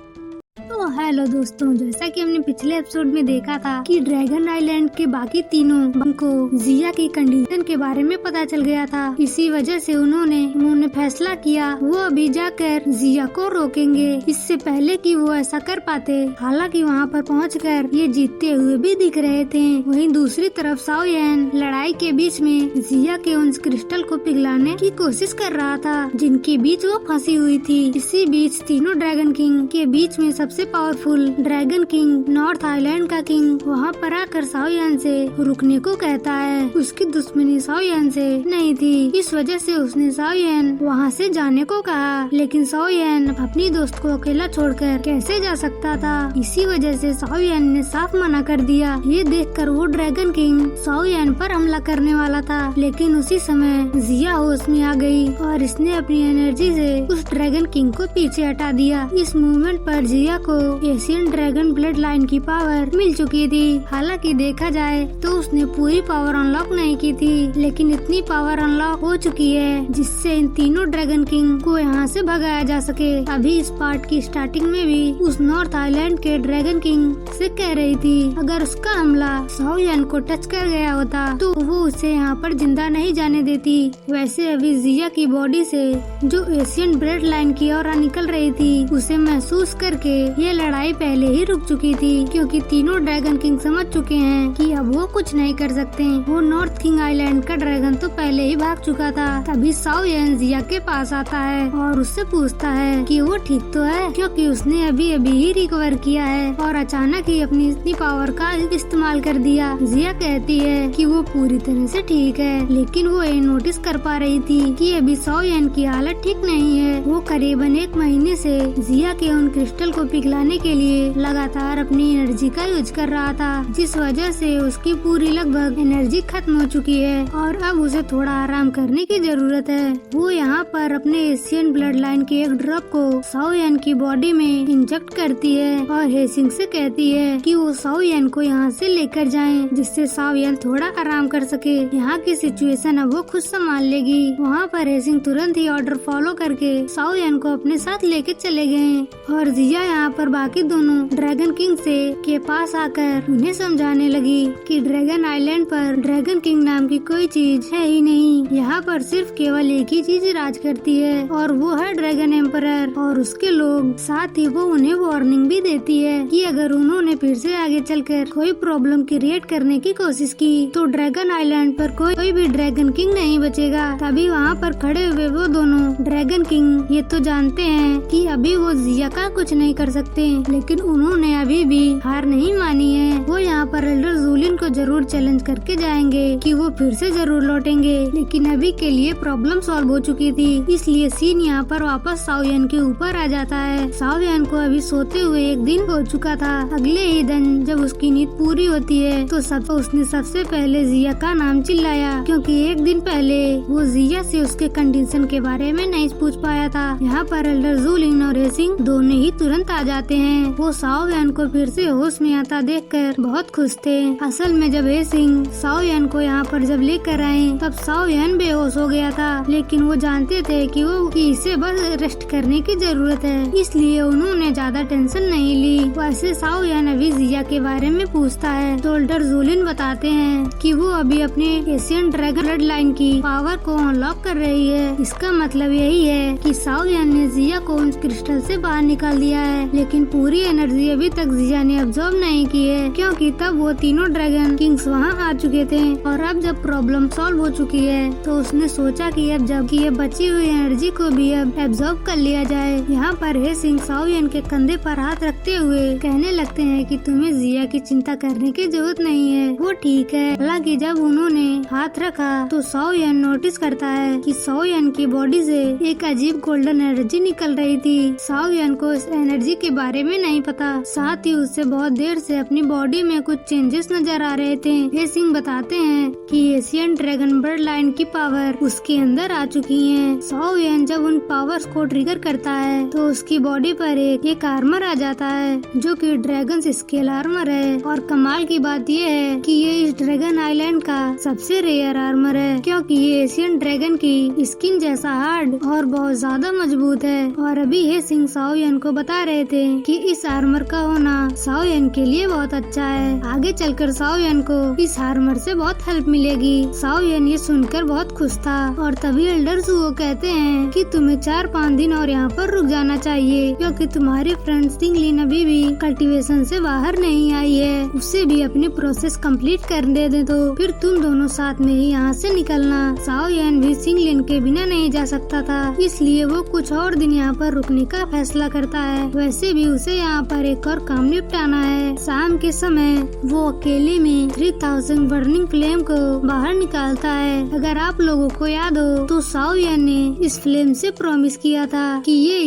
तो हेलो दोस्तों, जैसा कि हमने पिछले एपिसोड में देखा था कि ड्रैगन आइलैंड के बाकी तीनों को जिया की कंडीशन के बारे में पता चल गया था। इसी वजह से उन्होंने फैसला किया वो अभी जाकर जिया को रोकेंगे, इससे पहले कि वो ऐसा कर पाते। हालांकि वहाँ पर पहुंचकर ये जीतते हुए भी दिख रहे थे। वहीं दूसरी तरफ साओ यान लड़ाई के बीच में जिया के उन क्रिस्टल को पिघलाने की कोशिश कर रहा था, जिनके बीच वो फंसी हुई थी। इसी बीच तीनों ड्रैगन किंग के बीच में सबसे powerful dragon king north island का किंग वहाँ पर आकर साओ यान से रुकने को कहता है। उसकी दुश्मनी साओ यान से नहीं थी, इस वजह से उसने साओ यान वहाँ से जाने को कहा, लेकिन साओ यान अपनी दोस्त को अकेला छोड़कर कैसे जा सकता था। इसी वजह से साओ यान ने साफ मना कर दिया। ये देखकर वो ड्रैगन किंग साओ यान पर हमला करने वाला था, लेकिन उसी समय जिया होश में आ गई और इसने अपनी एनर्जी से उस ड्रैगन किंग को पीछे हटा दिया। इस मूवमेंट पर जिया को एशियन ड्रैगन ब्लड लाइन की पावर मिल चुकी थी। हालांकि देखा जाए तो उसने पूरी पावर अनलॉक नहीं की थी, लेकिन इतनी पावर अनलॉक हो चुकी है जिससे इन तीनों ड्रैगन किंग को यहाँ से भगाया जा सके। अभी इस पार्ट की स्टार्टिंग में भी उस नॉर्थ आइलैंड के ड्रैगन किंग से कह रही थी अगर उसका हमला साओ यान को टच कर गया होता तो वो उसे यहाँ पर जिंदा नहीं जाने देती। वैसे अभी जिया की बॉडी से जो एशियन ब्लड लाइन की ओर निकल रही थी, उसे महसूस करके ये लड़ाई पहले ही रुक चुकी थी, क्योंकि तीनों ड्रैगन किंग समझ चुके हैं कि अब वो कुछ नहीं कर सकते। वो नॉर्थ किंग आइलैंड का ड्रैगन तो पहले ही भाग चुका था। तभी साओ यान जिया के पास आता है और उससे पूछता है कि वो ठीक तो है, क्योंकि उसने अभी अभी ही रिकवर किया है और अचानक ही अपनी इतनी पावर का इस्तेमाल कर दिया। जिया कहती है कि वो पूरी तरह से ठीक है, लेकिन वो ये नोटिस कर पा रही थी कि अभी साओ यान की हालत ठीक नहीं है। वो करीबन 1 महीने से जिया के उन क्रिस्टल को पिघलाने के लिए लगातार अपनी एनर्जी का यूज कर रहा था, जिस वजह से उसकी पूरी लगभग एनर्जी खत्म हो चुकी है और अब उसे थोड़ा आराम करने की जरूरत है। वो यहाँ पर अपने एशियन ब्लड लाइन के एक ड्रॉप को साओ यान की बॉडी में इंजेक्ट करती है और हेसिंग से कहती है कि वो साओ यान को यहाँ से लेकर जाएं, जिससे साओ यान थोड़ा आराम कर सके। यहाँ की सिचुएशन अब वो खुद संभाल लेगी। वहाँ पर हेसिंग तुरंत ही ऑर्डर फॉलो करके साओ यान को अपने साथ लेके चले गए और जिया यहाँ पर बाकी दोनों ड्रैगन किंग से के पास आकर उन्हें समझाने लगी कि ड्रैगन आइलैंड पर ड्रैगन किंग नाम की कोई चीज है ही नहीं। यहाँ पर सिर्फ केवल एक ही चीज राज करती है और वो है ड्रैगन एम्परर और उसके लोग। साथ ही वो उन्हें वार्निंग भी देती है कि अगर उन्होंने फिर से आगे चलकर कोई प्रॉब्लम क्रिएट करने की कोशिश की तो ड्रैगन आइलैंड पर कोई भी ड्रैगन किंग नहीं बचेगा। तभी वहाँ पर खड़े हुए वो दोनों ड्रैगन किंग ये तो जानते हैं कि अभी वो जिया का कुछ नहीं कर सकते, लेकिन उन्होंने अभी भी हार नहीं मानी है। वो यहाँ पर एल्डर जूलिन को जरूर चैलेंज करके जाएंगे कि वो फिर से जरूर लौटेंगे, लेकिन अभी के लिए प्रॉब्लम सॉल्व हो चुकी थी। इसलिए सीन यहाँ पर वापस साओ यान के ऊपर आ जाता है। साओ यान को अभी सोते हुए 1 दिन हो चुका था। अगले ही दिन जब उसकी नींद पूरी होती है तो उसने सबसे पहले जिया का नाम चिल्लाया, क्योंकि 1 दिन पहले वो जिया से उसके कंडीशन के बारे में नहीं पूछ पाया था। यहाँ पर एल्डर जूलिन और हेसिंग दोनों ही तुरंत आ जाते हैं। वो साओ यान को फिर से होश में आता देखकर बहुत खुश थे। असल में जब हेसिंग साओ यान को यहाँ पर जब लेकर आए तब साओ यान बेहोश हो गया था, लेकिन वो जानते थे कि इसे बस रेस्ट करने की जरूरत है, इसलिए उन्होंने ज्यादा टेंशन नहीं ली। वैसे साओ यान अभी जिया के बारे में पूछता है तो एल्डर जूलिन बताते हैं कि वो अभी अपने एशियन ड्रैगन ब्लड लाइन की पावर को अनलॉक कर रही है। इसका मतलब यही है कि साओ यान ने जिया को उन क्रिस्टल से बाहर निकाल दिया है, लेकिन पूरी एनर्जी अभी तक जिया ने अब्सॉर्ब नहीं की है, क्योंकि तब वो तीनों ड्रैगन किंग्स वहाँ आ चुके थे। और अब जब प्रॉब्लम सॉल्व हो चुकी है तो उसने सोचा कि अब जब ये बची हुई एनर्जी को भी अब एब्जॉर्ब कर लिया जाए। यहाँ पर हेसिंग साओ यान के कंधे पर हाथ रखते हुए कहने लगते हैं कि तुम्हें जिया की चिंता करने की जरूरत नहीं है, वो ठीक है। हालांकि जब उन्होंने हाथ रखा तो साओ यान नोटिस करता है कि साओ यान की बॉडी से एक अजीब गोल्डन एनर्जी निकल रही थी। साओ यान को इस एनर्जी के के बारे में नहीं पता। साथ ही उसे बहुत देर से अपनी बॉडी में कुछ चेंजेस नजर आ रहे थे। हे सिंह बताते हैं कि एशियन ड्रैगन बर्ड लाइन की पावर उसके अंदर आ चुकी है। साओ यान जब उन पावर्स को ट्रिगर करता है तो उसकी बॉडी पर एक आर्मर आ जाता है जो कि ड्रैगन स्केल आर्मर है। और कमाल की बात ये है कि ये इस ड्रैगन आइलैंड का सबसे रेयर आर्मर है, क्योंकि ये एशियन ड्रैगन की स्किन जैसा हार्ड और बहुत ज्यादा मजबूत है। और अभी हे सिंह साओ यान को बता रहे थे कि इस आर्मर का होना साओ यान के लिए बहुत अच्छा है। आगे चलकर साओ यान को इस आर्मर से बहुत हेल्प मिलेगी। साओ यान ये सुनकर बहुत खुश था और तभी एल्डर सुओ कहते हैं कि तुम्हें 4-5 दिन और यहाँ पर रुक जाना चाहिए, क्योंकि तुम्हारी फ्रेंड सिंगलिन अभी भी कल्टीवेशन से बाहर नहीं आई है। उसे भी अपनी प्रोसेस कंप्लीट कर दे तो फिर तुम दोनों साथ में ही यहाँ से निकलना। साओ यान भी सिंगलिन के बिना नहीं जा सकता था, इसलिए वो कुछ और दिन यहाँ पर रुकने का फैसला करता है। वैसे भी उसे यहाँ पर एक और काम निपटाना है। शाम के समय वो अकेले में 3000 बर्निंग फ्लेम को बाहर निकालता है। अगर आप लोगों को याद हो तो साओ यान ने इस फ्लेम से प्रॉमिस किया था कि ये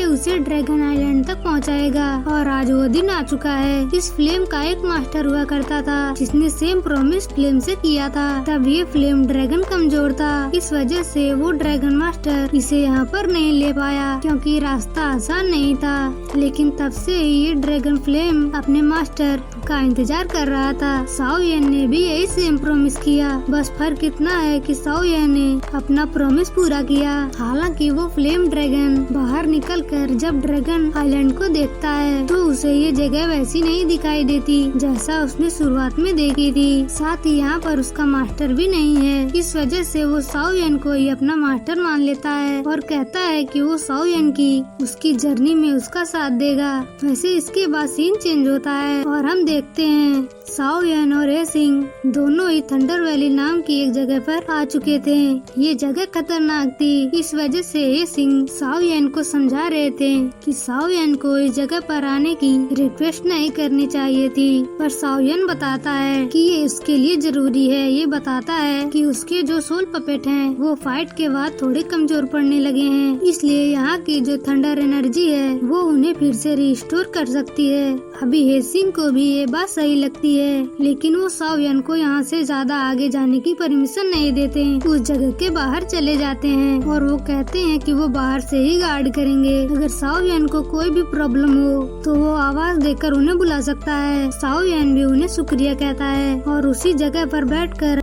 उसे ड्रैगन आइलैंड तक पहुँचाएगा, और आज वो दिन आ चुका है। इस फ्लेम का एक मास्टर हुआ करता था जिसने सेम प्रॉमिस फ्लेम से किया था। तब ये फ्लेम ड्रैगन कमजोर था, इस वजह से वो ड्रैगन मास्टर इसे यहाँ पर नहीं ले पाया, क्योंकि रास्ता आसान नहीं था। लेकिन तब से ये ड्रैगन फ्लेम अपने मास्टर का इंतजार कर रहा था। साओ यान ने भी यही सेम प्रॉमिस किया, बस फर्क इतना है कि साओ यान ने अपना प्रॉमिस पूरा किया। हालांकि वो फ्लेम ड्रैगन बाहर निकलकर जब ड्रैगन आइलैंड को देखता है तो उसे ये जगह वैसी नहीं दिखाई देती जैसा उसने शुरुआत में देखी थी। साथ ही यहाँ पर उसका मास्टर भी नहीं है, इस वजह से वो साओ यान को ही अपना मास्टर मान लेता है और कहता है कि वो साओ यान की उसकी जर्नी में उसका साथ देगा। वैसे इसके बाद सीन चेंज होता है और हम देखते हैं साओ यान और हे सिंह दोनों ही थंडर वैली नाम की एक जगह पर आ चुके थे। ये जगह खतरनाक थी, इस वजह से हे सिंह साओ यान को समझा रहे थे कि साओ यान को इस जगह पर आने की रिक्वेस्ट नहीं करनी चाहिए थी, पर साओ यान बताता है कि ये उसके लिए जरूरी है। ये बताता है कि उसके जो सोल पपेट हैं वो फाइट के बाद थोड़े कमजोर पड़ने लगे हैं, इसलिए यहाँ की जो थंडर एनर्जी है वो उन्हें फिर से रिस्टोर कर सकती है। अभी हे सिंह को भी ये बात सही लगती है, लेकिन वो साओ यान को यहाँ से ज्यादा आगे जाने की परमिशन नहीं देते। उस जगह के बाहर चले जाते हैं और वो कहते हैं कि वो बाहर से ही गार्ड करेंगे। अगर साओ यान को कोई भी प्रॉब्लम हो तो वो आवाज देकर उन्हें बुला सकता है। साओ यान भी उन्हें शुक्रिया कहता है और उसी जगह पर बैठकर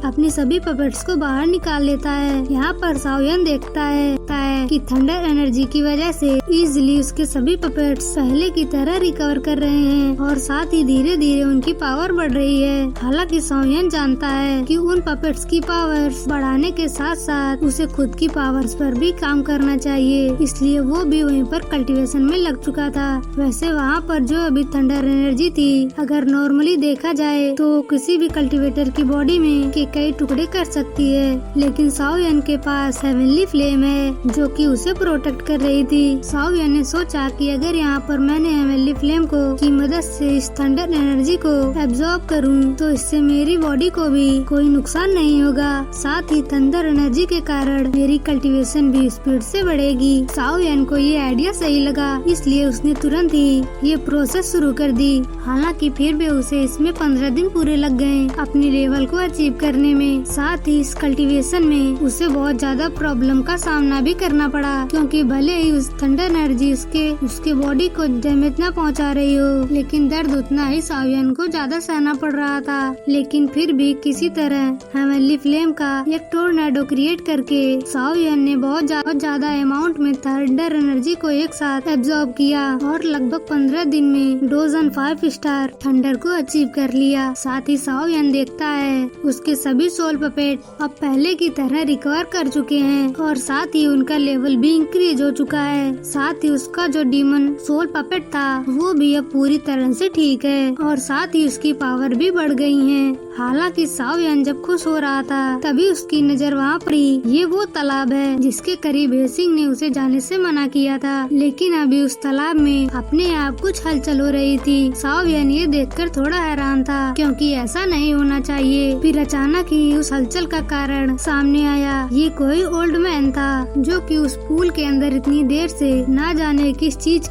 अपनी सभी पपेट्स को बाहर निकाल लेता है। यहाँ पर साओ यान देखता है कि थंडर एनर्जी की वजह से इजीली उसके सभी पपेट्स पहले की तरह रिकवर कर रहे हैं और साथ ही धीरे धीरे उनकी पावर बढ़ रही है। हालांकि साओ यान जानता है कि उन पपेट्स की पावर्स बढ़ाने के साथ साथ उसे खुद की पावर्स पर भी काम करना चाहिए, इसलिए वो भी वहीं पर कल्टीवेशन में लग चुका था। वैसे वहाँ पर जो अभी थंडर एनर्जी थी, अगर नॉर्मली देखा जाए तो किसी भी कल्टीवेटर की बॉडी में के कई टुकड़े कर सकती है, लेकिन साओ यान के पास हेवनली फ्लेम है जो कि उसे प्रोटेक्ट कर रही थी। साओ यान ने सोचा कि अगर यहाँ पर मैंने हेवनली फ्लेम की मदद से इस थंडर एनर्जी को एब्जॉर्ब करूँ तो इससे मेरी बॉडी को भी कोई नुकसान नहीं होगा, साथ ही थंडर एनर्जी के कारण मेरी कल्टीवेशन भी स्पीड से बढ़ेगी। साओ यान को ये आइडिया सही लगा, इसलिए उसने तुरंत ही ये प्रोसेस शुरू कर दी। हालांकि फिर भी उसे इसमें 15 दिन पूरे लग गए अपनी लेवल को अचीव करने में। साथ ही इस कल्टीवेशन में उसे बहुत ज्यादा प्रॉब्लम का सामना भी करना पड़ा, क्योंकि भले ही उस थंडर एनर्जी उसके बॉडी को डैमेज न पहुंचा रही हो, लेकिन दर्द उतना ही साओ यान को ज्यादा सहना पड़ रहा था। लेकिन फिर भी किसी तरह हेवनली फ्लेम का एक टोर्नेडो क्रिएट करके साओ यान ने बहुत ज्यादा अमाउंट में थंडर एनर्जी को एक साथ एब्जॉर्ब किया और लगभग 15 दिन में डोजन 5 स्टार थंडर को अचीव कर लिया। साथ ही साओ यान देखता है उसके सभी सोल पपेट अब पहले की तरह रिकवर कर चुके हैं और साथ ही उनका लेवल भी इंक्रीज हो चुका है। साथ ही उसका जो डीमन सोल पपेट था वो भी अब पूरी तरह से ठीक है और साथ ही ही उसकी पावर भी बढ़ गई है। हालांकि साओ यान जब खुश हो रहा था तभी उसकी नजर वहाँ पड़ी। ये वो तालाब है जिसके करीब हेसिंग ने उसे जाने से मना किया था, लेकिन अभी उस तालाब में अपने आप कुछ हलचल हो रही थी। साओ यान ये देखकर थोड़ा हैरान था क्योंकि ऐसा नहीं होना चाहिए। फिर अचानक ही उस हलचल का कारण सामने आया। ये कोई ओल्ड मैन था जो कि उस पूल के अंदर इतनी देर से ना जाने किस चीज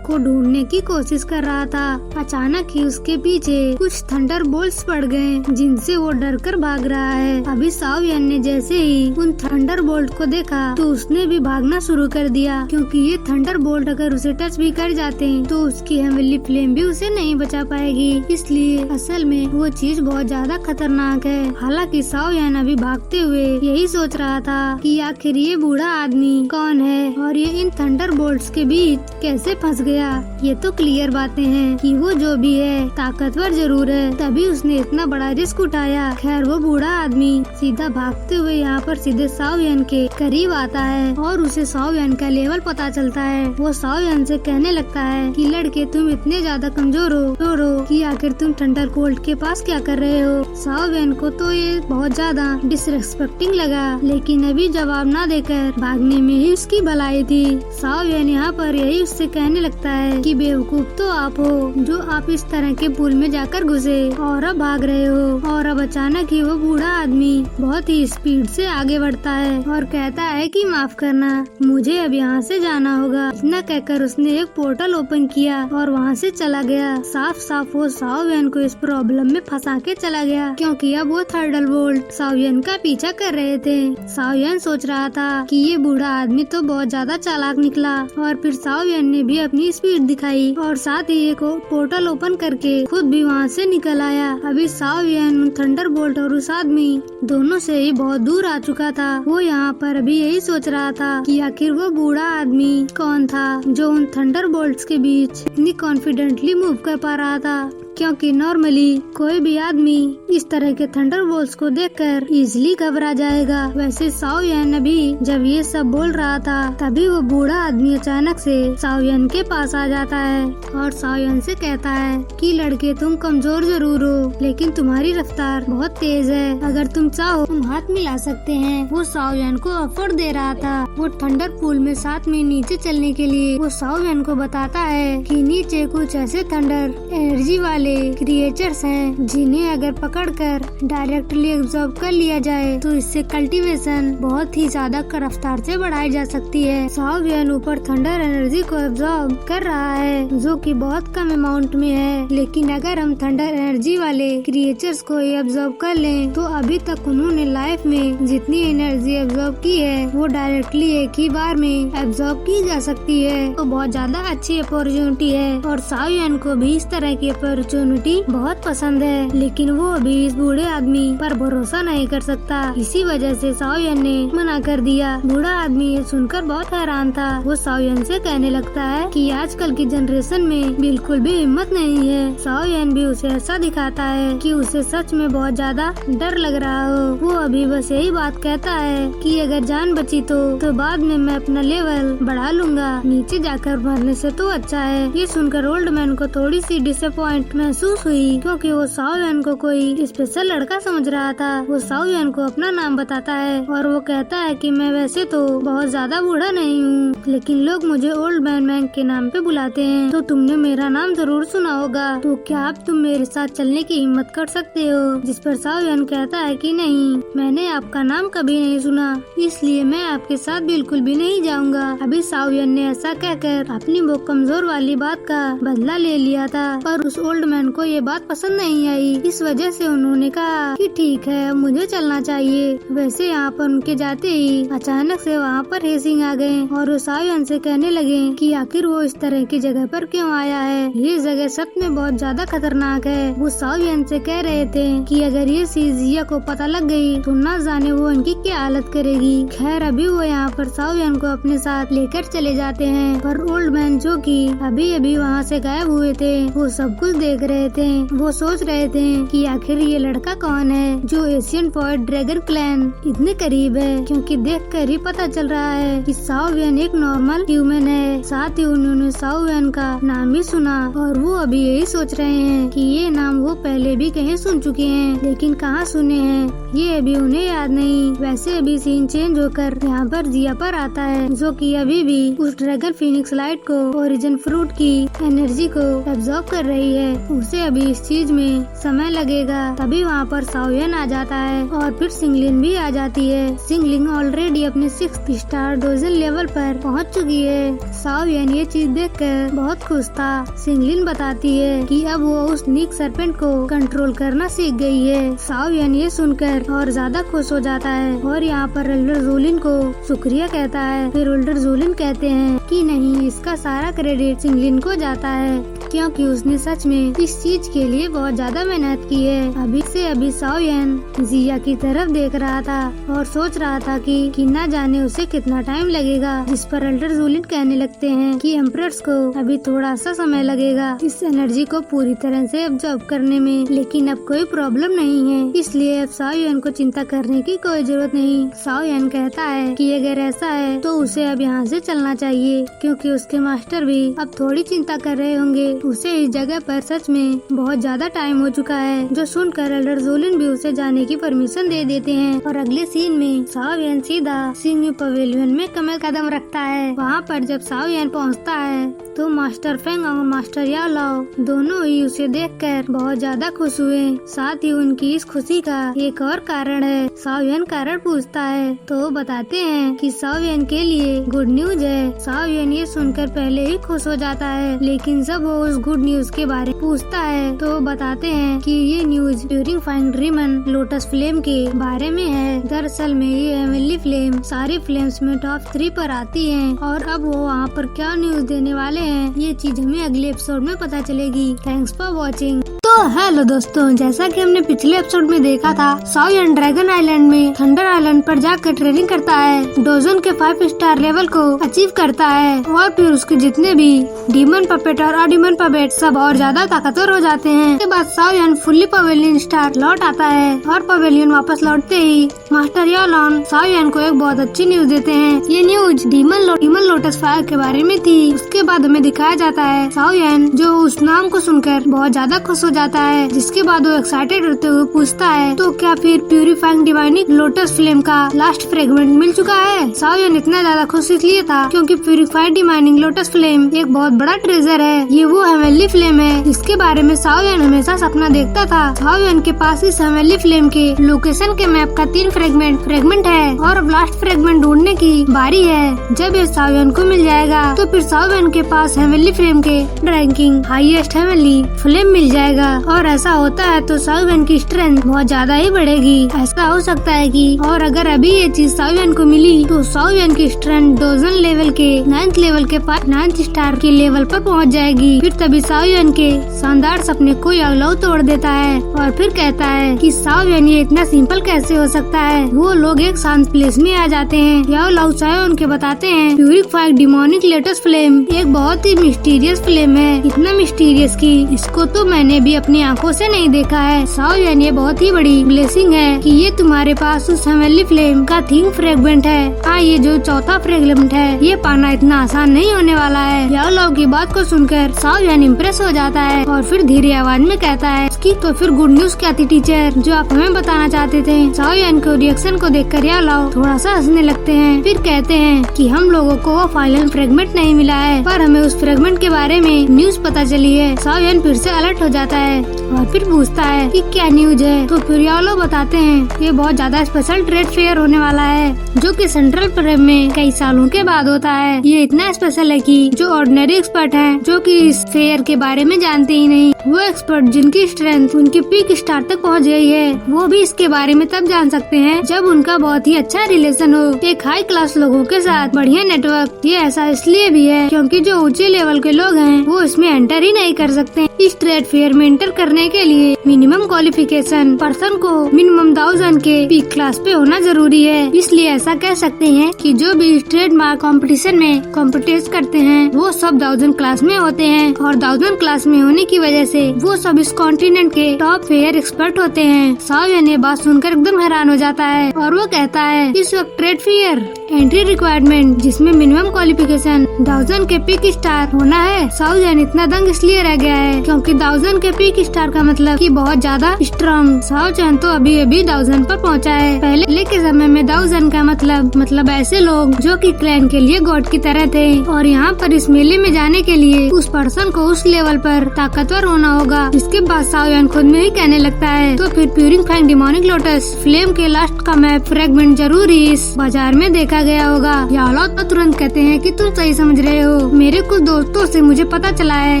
को ढूंढने की कोशिश कर रहा था। अचानक ही उसके पीछे कुछ थंडर बोल्ट्स पड़ गए जिनसे वो डर कर भाग रहा है। अभी साओ यान ने जैसे ही उन थंडर बोल्ट को देखा तो उसने भी भागना शुरू कर दिया, क्योंकि ये थंडर बोल्ट अगर उसे टच भी कर जाते हैं तो उसकी हेवनली फ्लेम भी उसे नहीं बचा पाएगी। इसलिए असल में वो चीज बहुत ज्यादा खतरनाक है। हालांकि साओ यान अभी भागते हुए यही सोच रहा था कि आखिर ये बूढ़ा आदमी कौन है और ये इन थंडर बोल्ट्स के बीच कैसे फंस गया। ये तो क्लियर बातें हैं कि वो जो भी है ताकतवर जरूर है, तभी उसने इतना बड़ा रिस्क उठाया। खैर वो बूढ़ा आदमी सीधा भागते हुए यहाँ पर सीधे साओ यान के करीब आता है और उसे साओ यान का लेवल पता चलता है। वो साओ यान से कहने लगता है कि लड़के तुम इतने ज्यादा कमजोर हो कि आखिर तुम थंडर बोल्ट के पास क्या कर रहे हो। साओ यान को तो ये बहुत ज्यादा डिसरेस्पेक्टिंग लगा, लेकिन अभी जवाब न देकर भागने में ही उसकी भलाई थी। साओ यान यहाँ पर यही उससे कहने लगता है कि बेवकूफ तो आप हो जो आप इस तरह के पुल में जाकर घुसे और अब भाग रहे हो। और अब अचानक ही वो बूढ़ा आदमी बहुत ही स्पीड से आगे बढ़ता है और कहता है कि माफ करना, मुझे अब यहाँ से जाना होगा। इतना कहकर उसने एक पोर्टल ओपन किया और वहाँ से चला गया। साफ साफ वो साओ यान को इस प्रॉब्लम में फंसा के चला गया, क्योंकि अब वो थंडर बोल्ट साओ यान का पीछा कर रहे थे। साओ यान सोच रहा था कि ये बूढ़ा आदमी तो बहुत ज्यादा चालाक निकला, और फिर साओ यान ने भी अपनी स्पीड दिखाई और साथ ही एक पोर्टल ओपन करके खुद भी वहाँ से निकल आया। अभी साओ यान थंडर बोल्ट और उस आदमी दोनों से ही बहुत दूर आ चुका था। वो यहाँ पर अभी यही सोच रहा था कि आखिर वो बूढ़ा आदमी कौन था जो उन थंडर बोल्ट्स के बीच इतनी कॉन्फिडेंटली मूव कर पा रहा था, क्योंकि नॉर्मली कोई भी आदमी इस तरह के थंडर बोल्ट्स को देखकर इजीली घबरा जाएगा। वैसे साओ यान अभी जब ये सब बोल रहा था तभी वो बूढ़ा आदमी अचानक से साओ यान के पास आ जाता है और साओ यान से कहता है कि लड़के तुम कमजोर जरूर हो, लेकिन तुम्हारी रफ्तार बहुत तेज है, अगर तुम चाहो तुम हाथ मिला सकते हैं। वो साओ यान को ऑफर दे रहा था। वो थंडर पूल में साथ में नीचे चलने के लिए वो साओ यान को बताता है कि नीचे कुछ ऐसे थंडर एनर्जी वाले क्रिएचर्स हैं जिन्हें अगर पकड़कर डायरेक्टली एब्जॉर्ब कर लिया जाए तो इससे कल्टीवेशन बहुत ही ज्यादा रफ्तार से बढ़ाई जा सकती है। साओ यान ऊपर थंडर एनर्जी को एब्जॉर्ब कर रहा है जो कि बहुत कम अमाउंट में है, लेकिन अगर हम थंडर एनर्जी वाले क्रिएचर्स को एब्जॉर्ब कर लें तो अभी तक उन्होंने लाइफ में जितनी एनर्जी एब्जॉर्ब की है वो डायरेक्टली एक ही बार में एब्जॉर्ब की जा सकती है। तो बहुत ज्यादा अच्छी अपॉर्चुनिटी है और साओ यान को भी इस तरह की अपॉर्चुनिटी बहुत पसंद है, लेकिन वो अभी इस बूढ़े आदमी पर भरोसा नहीं कर सकता। इसी वजह से साओ यान ने मना कर दिया। बूढ़ा आदमी ये सुनकर बहुत हैरान था। वो साओ यान से कहने लगता है कि आजकल की जनरेशन में बिल्कुल भी हिम्मत नहीं है। साओ यान भी उसे ऐसा दिखाता है कि उसे सच में बहुत ज्यादा डर लग रहा हो। वो अभी बस यही बात कहता है कि अगर जान बची तो बाद में मैं अपना लेवल बढ़ा लूंगा, नीचे जाकर मरने से तो अच्छा है। ये सुनकर ओल्ड मैन को थोड़ी सी डिसअपॉइंट महसूस हुई, क्योंकि वो साओ यान को कोई स्पेशल लड़का समझ रहा था। वो साओ यान को अपना नाम बताता है और वो कहता है कि मैं वैसे तो बहुत ज्यादा बूढ़ा नहीं हूँ, लेकिन लोग मुझे ओल्ड मैन मैंग के नाम पे बुलाते हैं, तो तुमने मेरा नाम जरूर सुना होगा, तो क्या अब तुम मेरे साथ चलने की हिम्मत कर सकते हो। जिस पर साओ यान कहता है कि नहीं, मैंने आपका नाम कभी नहीं सुना, इसलिए मैं आपके साथ बिल्कुल भी नहीं जाऊंगा। अभी साओ यान ने ऐसा कहकर अपनी वो कमजोर वाली बात का बदला ले लिया था, पर उस ओल्ड मैन को ये बात पसंद नहीं आई। इस वजह से उन्होंने कहा कि ठीक है, मुझे चलना चाहिए। वैसे यहाँ पर उनके जाते ही अचानक से वहाँ पर हेसिंग आ गए और वो साओ यान से कहने लगे कि आखिर वो इस तरह की जगह पर क्यों आया है, ये जगह सच में बहुत ज्यादा खतरनाक है। वो साओ यान से कह रहे थे कि अगर ये चीज जिया को पता लग गई तो ना जाने वो उनकी क्या हालत करेगी। खैर अभी वो यहाँ पर साओ यान को अपने साथ लेकर चले जाते हैं, पर ओल्ड मैन जो कि अभी अभी वहाँ से गायब हुए थे वो सब कुछ देख देख रहे थे। वो सोच रहे थे कि आखिर ये लड़का कौन है जो एशियन पॉइंट ड्रैगन क्लैन इतने करीब है, क्योंकि देखकर ही पता चल रहा है कि साओ वियन एक नॉर्मल ह्यूमन है। साथ ही उन्होंने साओ वियन का नाम भी सुना और वो अभी यही सोच रहे हैं कि ये नाम वो पहले भी कहीं सुन चुके हैं, लेकिन कहाँ सुने हैं ये अभी उन्हें याद नहीं। वैसे अभी सीन चेंज होकर यहाँ पर जिया पर आता है, जो कि अभी भी उस ड्रैगन फिनिक्स लाइट को ओरिजिन फ्रूट की एनर्जी को एब्जॉर्ब कर रही है। उसे अभी इस चीज में समय लगेगा। तभी वहाँ पर साओ वियन आ जाता है और फिर सिंगलिन भी आ जाती है। सिंगलिन ऑलरेडी अपने 6th स्टार डोजन लेवल पर पहुँच चुकी है। साओ वियन ये चीज देखकर बहुत खुश था। सिंगलिन बताती है कि अब वो उस नीक सर्पेंट को कंट्रोल करना सीख गई है। साओ वियन ये सुनकर और ज्यादा खुश हो जाता है और यहाँ पर एल्डर जोलिन को शुक्रिया कहता है। फिर एल्डर जोलिन कहते हैं कि नहीं, इसका सारा क्रेडिट सिंगलिन को जाता है, क्योंकि उसने सच में इस चीज के लिए बहुत ज्यादा मेहनत की है। अभी साओ वियन जिया की तरफ देख रहा था और सोच रहा था कि न जाने उसे कितना टाइम लगेगा, जिस पर एल्डर जोलिन कहने लगते हैं कि एम्परर्स को अभी थोड़ा सा समय लगेगा इस एनर्जी को पूरी तरह से एब्जॉर्ब करने में, लेकिन अब कोई प्रॉब्लम नहीं है, इसलिए अब साओ वियन को चिंता करने की कोई जरूरत नहीं। साओ वियन कहता है कि अगर ऐसा है तो उसे अब यहाँ से चलना चाहिए, क्योंकि उसके मास्टर भी अब थोड़ी चिंता कर रहे होंगे। उसे इस जगह पर सच में बहुत ज्यादा टाइम हो चुका है। जो सुनकर एल्डर जोलिन भी उसे जाने की परमिशन दे देते हैं और अगले सीन में साओ वियन सीधा सिंह पवेलियन में कदम रखता है। वहाँ पर जब साओ वियन पहुँचता है तो मास्टर फेंग और मास्टर याओ लाओ दोनों ही उसे देखकर बहुत ज्यादा खुश हुए। साथ ही उनकी इस खुशी का एक और कारण है। साओ वियन कारण पूछता है तो वो बताते हैं कि साओ वियन के लिए गुड न्यूज है। साओ वियन ये सुनकर पहले ही खुश हो जाता है, लेकिन जब वो उस गुड न्यूज के बारे में पूछता है तो वो बताते हैं कि ये न्यूज प्यूरिफाइंग ड्रीमन लोटस फ्लेम के बारे में है। दरअसल में ये हेवनली फ्लेम सारी फ्लेम्स में टॉप 3 पर आती है और अब वो वहाँ पर क्या न्यूज देने वाले हैं ये चीज हमें अगले एपिसोड में पता चलेगी। Thanks for watching. तो हेलो दोस्तों, जैसा कि हमने पिछले एपिसोड में देखा था, साओ वियन ड्रैगन आइलैंड में थंडर आइलैंड पर जाकर ट्रेनिंग करता है, डोजन के 5 स्टार लेवल को अचीव करता है और फिर उसके जितने भी डीमन पपेट और अडीमन पपेट सब और ज्यादा ताकतवर हो जाते हैं। उसके बाद Sao vein fully pavilion star लौट आता है और पवेलियन वापस लौटते ही मास्टर याओ लाओ साओ वियन को एक बहुत अच्छी न्यूज देते हैं। ये न्यूज डीमन लोटस फायर के बारे में थी। उसके बाद हमें दिखाया जाता है साओ वियन जो उस नाम को सुनकर बहुत ज्यादा खुश हो जाता है, जिसके बाद वो एक्साइटेड होते हुए पूछता है तो क्या फिर प्यूरिफाइंग डिवाइनिंग लोटस फ्लेम का लास्ट फ्रेगमेंट मिल चुका है। साओ वियन इतना ज्यादा खुश इसलिए था क्योंकि प्यूरिफाइड डिवाइनिंग लोटस फ्लेम एक बहुत बड़ा ट्रेजर है। ये वो हेवनली फ्लेम है जिसके बारे में साओ वियन हमेशा सपना देखता था। साओ वियन के पास इस हेवनली फ्लेम के लोकेशन के मैप का 3 फ्रेगमेंट है और अब लास्ट फ्रेगमेंट ढूंढने की बारी है। जब ये साओ वियन को मिल जाएगा तो फिर साओ वियन के पास हेवनली फ्लेम के रैंकिंग हाईएस्ट हेवनली फ्लेम मिल जाएगा और ऐसा होता है तो साओ वियन की स्ट्रेंथ बहुत ज्यादा ही बढ़ेगी। ऐसा हो सकता है कि और अगर अभी ये चीज साओ वियन को मिली तो साओ वियन की स्ट्रेंथ डोजन लेवल के 9th लेवल के 9th स्टार के लेवल पर पहुंच जाएगी। फिर तभी साओ वियन के शानदार सपने को याओ लाओ तोड़ देता है और फिर कहता है कि साओ वियन ये इतना सिंपल कैसे हो सकता है। वो लोग एक शांत प्लेस में आ जाते हैं। याओ लाओ साओ वियन के बताते हैं प्यूरिफाइड डिमोनिक लोटस फ्लेम एक बहुत ही मिस्टीरियस फ्लेम है, इतना मिस्टीरियस कि इसको तो मैंने भी अपनी आंखों से नहीं देखा है। साओ वियन ये बहुत ही बड़ी ब्लेसिंग है कि ये तुम्हारे पास उस हेवनली फ्लेम का 3 फ्रेगमेंट है। ये जो 4था फ्रेगमेंट है ये पाना इतना आसान नहीं होने वाला है। याओ लाओ की बात को सुनकर साओ वियन इम्प्रेस हो जाता है और फिर धीरे आवाज में कहता है कि तो फिर गुड न्यूज क्या थी टीचर जो आप हमें बताना चाहते थे। साओ वियन को रिएक्शन को देखकर याओ लाओ थोड़ा सा हंसने लगते हैं। फिर कहते हैं कि हम लोगों को वो फाइनल फ्रेगमेंट नहीं मिला है, पर हमें उस फ्रेगमेंट के बारे में न्यूज पता चली है। साओ वियन फिर से अलर्ट हो जाता है और फिर पूछता है कि क्या न्यूज है। तो फिर याओ लाओ बताते हैं ये बहुत ज्यादा स्पेशल ट्रेड फेयर होने वाला है जो कि सेंट्रल फ्रेम में कई सालों के बाद होता है। ये इतना स्पेशल है कि जो ऑर्डिनरी एक्सपर्ट हैं जो कि इस फेयर के बारे में जानते ही नहीं, वो एक्सपर्ट जिनकी स्ट्रेंथ उनकी पीक स्टार तक पहुंच गई है, वो भी इसके बारे में तब जान सकते हैं जब उनका बहुत ही अच्छा रिलेशन हो एक हाई क्लास लोगों के साथ, बढ़िया नेटवर्क। ये ऐसा इसलिए भी है क्योंकि जो ऊंचे लेवल के लोग हैं वो इसमें एंटर ही नहीं कर सकते। इस ट्रेड फेयर में एंटर करने के लिए मिनिमम क्वालिफिकेशन पर्सन को मिनिमम 1000 के पीक क्लास पे होना जरूरी है। इसलिए ऐसा कह सकते हैं कि जो भी ट्रेड मार्क कॉम्पिटिशन में कॉम्पिटेट करते हैं वो सब 1000 क्लास में होते हैं और 1000 क्लास में होने की वजह से वो सब इस कॉन्टिनेंट के टॉप फेयर एक्सपर्ट होते हैं। साओ ये बात सुनकर एकदम हैरान हो जाता है और वो कहता है इस वक्त ट्रेड फेयर एंट्री रिक्वायरमेंट जिसमें मिनिमम क्वालिफिकेशन 1000 के पीक स्टार होना है। साओ इतना दंग इसलिए रह गया है क्योंकि 1000 के पीक स्टार का मतलब कि बहुत ज्यादा स्ट्रॉन्ग। साओ तो अभी 1000 पर पहुंचा है। पहले के समय में 1000 का मतलब ऐसे लोग जो कि क्लैन के लिए गॉड की तरह थे और यहाँ पर इस मेले में जाने के लिए उस पर्सन को उस लेवल पर ताकतवर होना होगा। इसके बाद साओ खुद में ही कहने लगता है तो फिर प्यूरिफाइंग डिमोनिक लोटस फ्लेम के लास्ट का मैप फ्रेगमेंट जरूर ही इस बाजार में देखा गया होगा। यालो तो तुरंत कहते हैं कि तुम सही समझ रहे हो। मेरे कुछ दोस्तों से मुझे पता चला है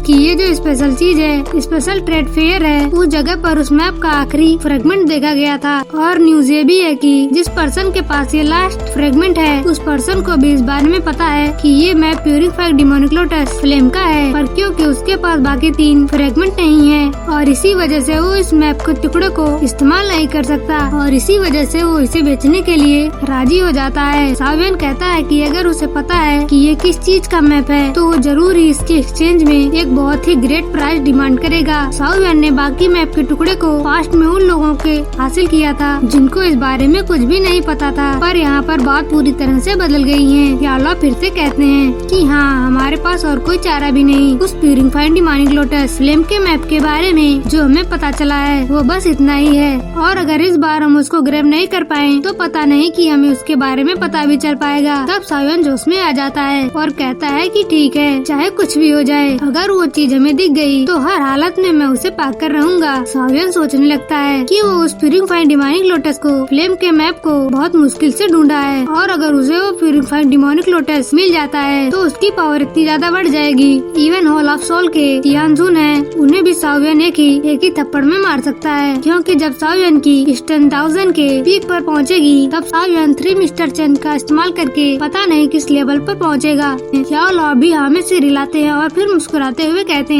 कि ये जो स्पेशल चीज है, स्पेशल ट्रेड फेयर है, उस जगह पर उस मैप का आखिरी फ्रेगमेंट देखा गया था। और न्यूज ये भी है कि जिस पर्सन के पास ये लास्ट फ्रेगमेंट है उस पर्सन को भी इस बारे में पता है कि ये map purified demonic lotus flame का है, पर क्योंकि उसके पास बाकी 3 फ्रेगमेंट नहीं है और इसी वजह से वो इस मैप के टुकड़े को इस्तेमाल नहीं कर सकता और इसी वजह से वो इसे बेचने के लिए राजी हो जाता है। साओ कहता है कि अगर उसे पता है कि ये किस चीज का मैप है तो वो जरूर ही इसके एक्सचेंज में एक बहुत ही ग्रेट प्राइस डिमांड करेगा। साओ ने बाकी मैप के टुकड़े को पास्ट में उन लोगों के हासिल किया था जिनको इस बारे में कुछ भी नहीं पता था, पर यहाँ पर बात पूरी तरह से बदल गई है। यालो फिर से कहते हैं कि हाँ, हमारे पास और कोई चारा भी नहीं। उस प्यूरिफाइड डिमोनिक लोटस फ्लेम के मैप के बारे में जो हमें पता चला है वो बस इतना ही है और अगर इस बार हम उसको ग्रैब नहीं कर पाए तो पता नहीं कि हमें उसके बारे में पता भी चल पाएगा। तब साओ जोश में आ जाता है और कहता है कि ठीक है, चाहे कुछ भी हो जाए, अगर वो चीज हमें दिख गई तो हर हालत में मैं उसे पाकर कर रहूंगा। साओ सोचने लगता है कि वो उस प्यूरिफाइड डिमोनिक लोटस को फ्लेम के मैप को बहुत मुश्किल से ढूंढा है और अगर उसे वो प्यूरिफाइड डिमोनिक लोटस मिल जाता है तो उसकी पावर इतनी ज्यादा बढ़ जाएगी। इवन हॉल ऑफ सोल के तियानजुन है, उन्हें भी साओ एक ही थप्पड़ में मार सकता है क्योंकि जब साओ की स्टन 1000 के पीक पर पहुंचेगी तब साओ 3 मिस्टर चेन का इस्तेमाल करके पता नहीं किस लेवल पर पहुंचेगा। यालो भी हमें से रिलाते हैं और फिर मुस्कुराते हुए कहते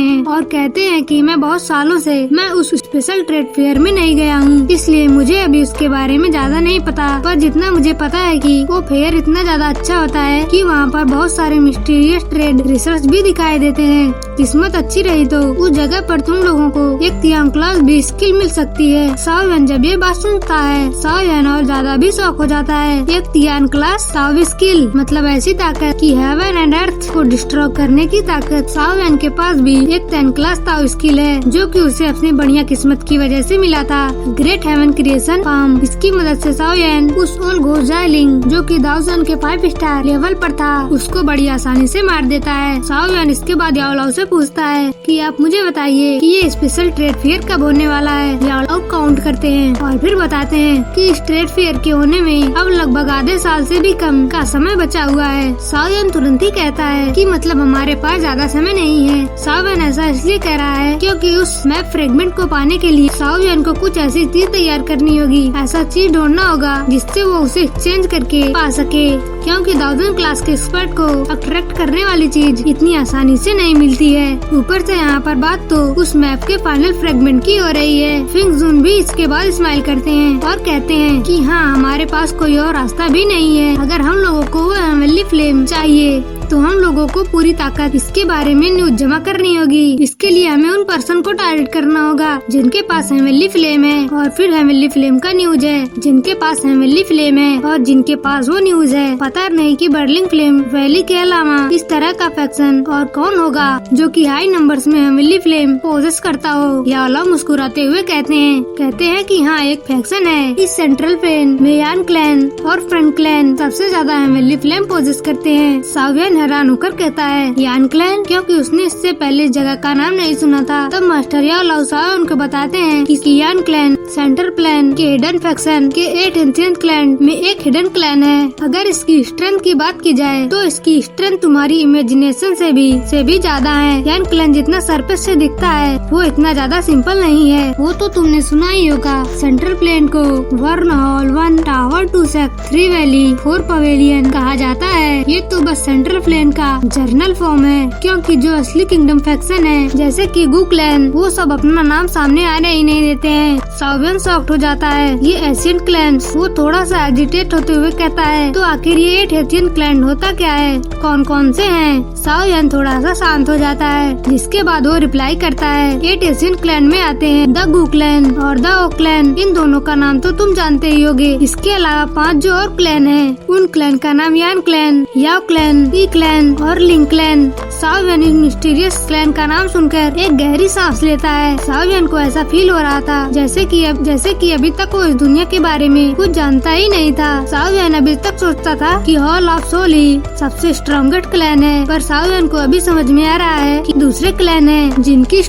हैं कि मैं बहुत सालों से मैं उस स्पेशल ट्रेड फेयर में नहीं गया हूँ, इसलिए मुझे अभी उसके बारे में ज्यादा नहीं पता, पर जितना मुझे पता है कि वो फेयर इतना ज्यादा अच्छा होता है कि वहाँ पर बहुत सारे मिस्टीरियस ट्रेड रिसर्च भी दिखाई देते हैं। किस्मत अच्छी रही तो उस जगह पर तुम लोगों को एक तियांग क्लास भी स्किल मिल सकती है। साओ जब ये बात सुनता है साओ और ज्यादा भी शौक हो जाता है। एक तियांग क्लास साओ स्किल मतलब ऐसी ताकत कि हेवन एंड अर्थ को डिस्ट्रॉय करने की ताकत। साओ के पास भी एक 10 क्लास ताओ स्किल है जो कि उसे अपनी बढ़िया किस्मत की वजह से मिला था, ग्रेट हेवन क्रिएशन फार्म। इसकी मदद से साओ उस ओल गोजाइलिंग जो कि 1000 के 5 स्टार लेवल पर था उसको बड़ी आसानी से मार देता है। साओ इसके बाद याओ से पूछता है कि आप मुझे बताइए कि ये स्पेशल ट्रेड फेयर कब होने वाला है। याओ काउंट करते हैं और फिर बताते हैं कि इस ट्रेड फेयर के होने में अब लगभग आधे साल से भी कम का समय बचा हुआ है। साओ तुरंत ही कहता है कि मतलब हमारे पास ज्यादा समय नहीं है। साओ ऐसा इसलिए कह रहा है क्योंकि उस मैप फ्रेगमेंट को पाने के लिए साओ को कुछ ऐसी चीज तैयार करनी होगी, ऐसा चीज ढूंढना होगा जिससे वो उसे एक्सचेंज करके पा सके, क्योंकि 1000 क्लास के एक्सपर्ट को अट्रैक्ट करने वाली चीज इतनी आसानी से नहीं मिलती है। ऊपर से यहाँ पर बात तो उस मैप के फाइनल फ्रेगमेंट की हो रही है। फिंगजुन भी इसके बाद स्माइल करते हैं और कहते हैं कि हाँ, हमारे पास कोई और रास्ता भी नहीं है। अगर हम लोगों को वो हेवनली फ्लेम चाहिए तो हम लोगों को पूरी ताकत इसके बारे में न्यूज जमा करनी होगी। इसके लिए हमें उन पर्सन को टारगेट करना होगा जिनके पास हेवनली फ्लेम है और फिर हेवनली फ्लेम का न्यूज है, जिनके पास हेवनली फ्लेम है और जिनके पास वो न्यूज है। पता नहीं कि बर्लिंग फ्लेम वैली के अलावा इस तरह का फैक्शन और कौन होगा जो कि हाई नंबर्स में हेवनली फ्लेम पोजेस करता हो। याओ मुस्कुराते हुए कहते हैं कि हाँ, एक फैक्शन है इस सेंट्रल प्लेन में यान क्लैन और फ्रंट क्लैन सबसे ज्यादा हेवनली फ्लेम पोजेस करते हैं। साओ हैरान होकर कहता है यान क्लैन, क्योंकि उसने इससे पहले इस जगह का नाम नहीं सुना था। तब मास्टर याओ साओ उनको बताते हैं कि यान क्लैन सेंटर प्लेन के हिडन फैक्शन के 8 एंशिएंट क्लैन में एक हिडन क्लैन है। अगर इसकी स्ट्रेंथ की बात की जाए तो इसकी स्ट्रेंथ तुम्हारी इमेजिनेशन से भी ज्यादा है। यान क्लैन जितना सरफेस से दिखता है वो इतना ज्यादा सिंपल नहीं है। वो तो तुमने सुना ही होगा, सेंट्रल प्लेन को vern hall 1 tower 2 sect 3 valley 4 pavilion कहा जाता है। ये तो बस सेंट्रल प्लेन का जर्नल फॉर्म है, क्योंकि जो असली किंगडम फैक्शन है जैसे कि गू क्लैन वो सब अपना नाम सामने आने ही नहीं देते हैं। साओ सावियन शॉक्ड हो जाता है। ये एशियन क्लैंस, वो थोड़ा सा एजिटेट होते हुए कहता है, तो आखिर ये 8 एशियन क्लैन होता क्या है, कौन कौन से हैं? सावियन थोड़ा सा शांत हो जाता है, जिसके बाद वो रिप्लाई करता है 8 एशियन क्लैन में आते हैं द गू क्लैन और द ओ क्लैन। इन दोनों का नाम तो तुम जानते ही होगे। इसके अलावा 5 जो और क्लैन हैं, उन क्लैन का नाम यान क्लैन, याओ क्लैन, ई क्लैन और लिंग क्लैन। सावियन इन मिस्टीरियस क्लैन का नाम सुनकर एक गहरी सांस लेता है। सावियन को ऐसा फील हो रहा था जैसे कि अभी तक वो इस दुनिया के बारे में कुछ जानता ही नहीं था। सावियन अभी तक सोचता था कि हॉल ऑफ सोल ही सबसे स्ट्रॉन्गेस्ट क्लैन है, पर सावियन को अभी समझ में आ रहा है कि दूसरे क्लैन है जिनकी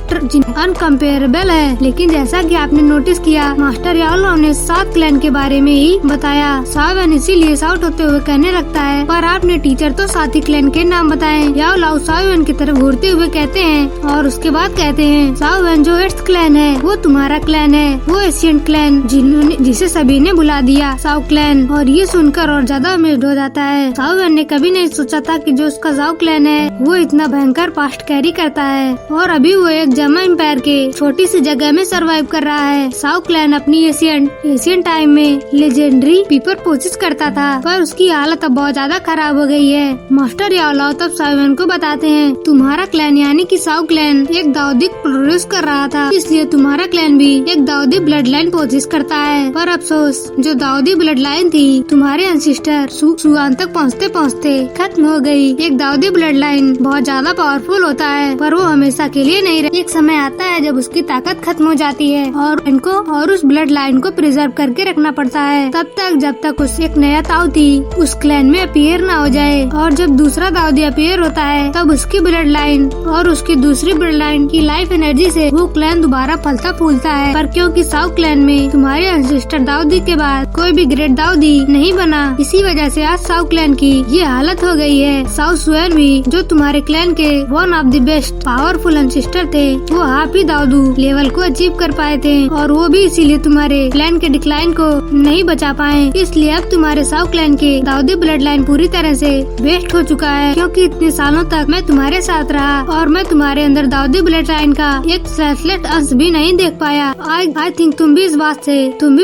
अनकम्पेरेबल है। लेकिन जैसा कि आपने नोटिस किया, मास्टर याओ ने 7 क्लैन के बारे में ही बताया। सावियन इसीलिए शाउट होते हुए कहने लगता है, पर आपने टीचर तो 7 ही क्लैन के नाम बताए। याओ सावियन की तरफ घूरते हुए कहते हैं और उसके बाद कहते हैं, सावियन जो 8th क्लैन है वो तुम्हारा क्लैन है, वो एशियन क्लैन जिसे सभी ने बुला दिया, साओ क्लैन। और ये सुनकर और ज्यादा अमेज्ड हो जाता है। सावियन ने कभी नहीं सोचा था कि जो उसका साओ क्लैन है वो इतना भयंकर पास्ट कैरी करता है और अभी वो एक जमा एम्पायर के छोटी सी जगह में सरवाइव कर रहा है। साओ क्लैन अपनी एशियन टाइम में लेजेंडरी पीपर कोशिश करता था, पर उसकी हालत अब बहुत ज्यादा खराब हो गई है। मास्टर याओ तब सावियन को बताते हैं, तुम्हारा क्लैन यानी कि साओ क्लैन एक दाऊदी प्रोड्यूस कर रहा था, इसलिए तुम्हारा क्लैन भी एक दाऊदी ब्लड लाइन कोशिश करता है। पर अफसोस, जो दाऊदी ब्लड लाइन थी तुम्हारे एंसिस्टर सुआन तक पहुँचते खत्म हो गई। एक दाऊदी ब्लड लाइन बहुत ज्यादा पावरफुल होता है, पर वो हमेशा के लिए नहीं रहता। एक समय आता है जब उसकी ताकत खत्म हो जाती है और उस ब्लड लाइन को प्रिजर्व करके रखना पड़ता है, तब तक जब तक उस एक नया दाऊदी उस क्लैन में अपीयर न हो जाए। और जब दूसरा दाऊदी अपीयर होता है तब उसकी ब्लड लाइन और उसकी दूसरी ब्लड लाइन की लाइफ एनर्जी से वो क्लैन दोबारा फलता फूलता है। पर क्योंकि साओ क्लैन में तुम्हारे एंसेस्टर दाऊदी के बाद कोई भी ग्रेट दाऊदी नहीं बना, इसी वजह से आज साओ क्लैन की ये हालत हो गई है। साओ सुएन भी, जो तुम्हारे क्लैन के one of the best powerful ancestor थे, वो हाफ ही दाऊदू लेवल को अचीव कर पाए थे और वो भी इसीलिए तुम्हारे क्लैन के डिक्लाइन को नहीं बचा पाए। इसलिए अब तुम्हारे साओ क्लैन के दाऊदी ब्लड लाइन पूरी तरह से वेस्ट हो चुका है। क्योंकि इतने सालों तक मैं तुम्हारे साथ रहा और मैं तुम्हारे अंदर दाऊदी ब्लड लाइन का एक सेल्फलेस अंश भी नहीं देख पाया। आई थिंक तुम भी इस बात से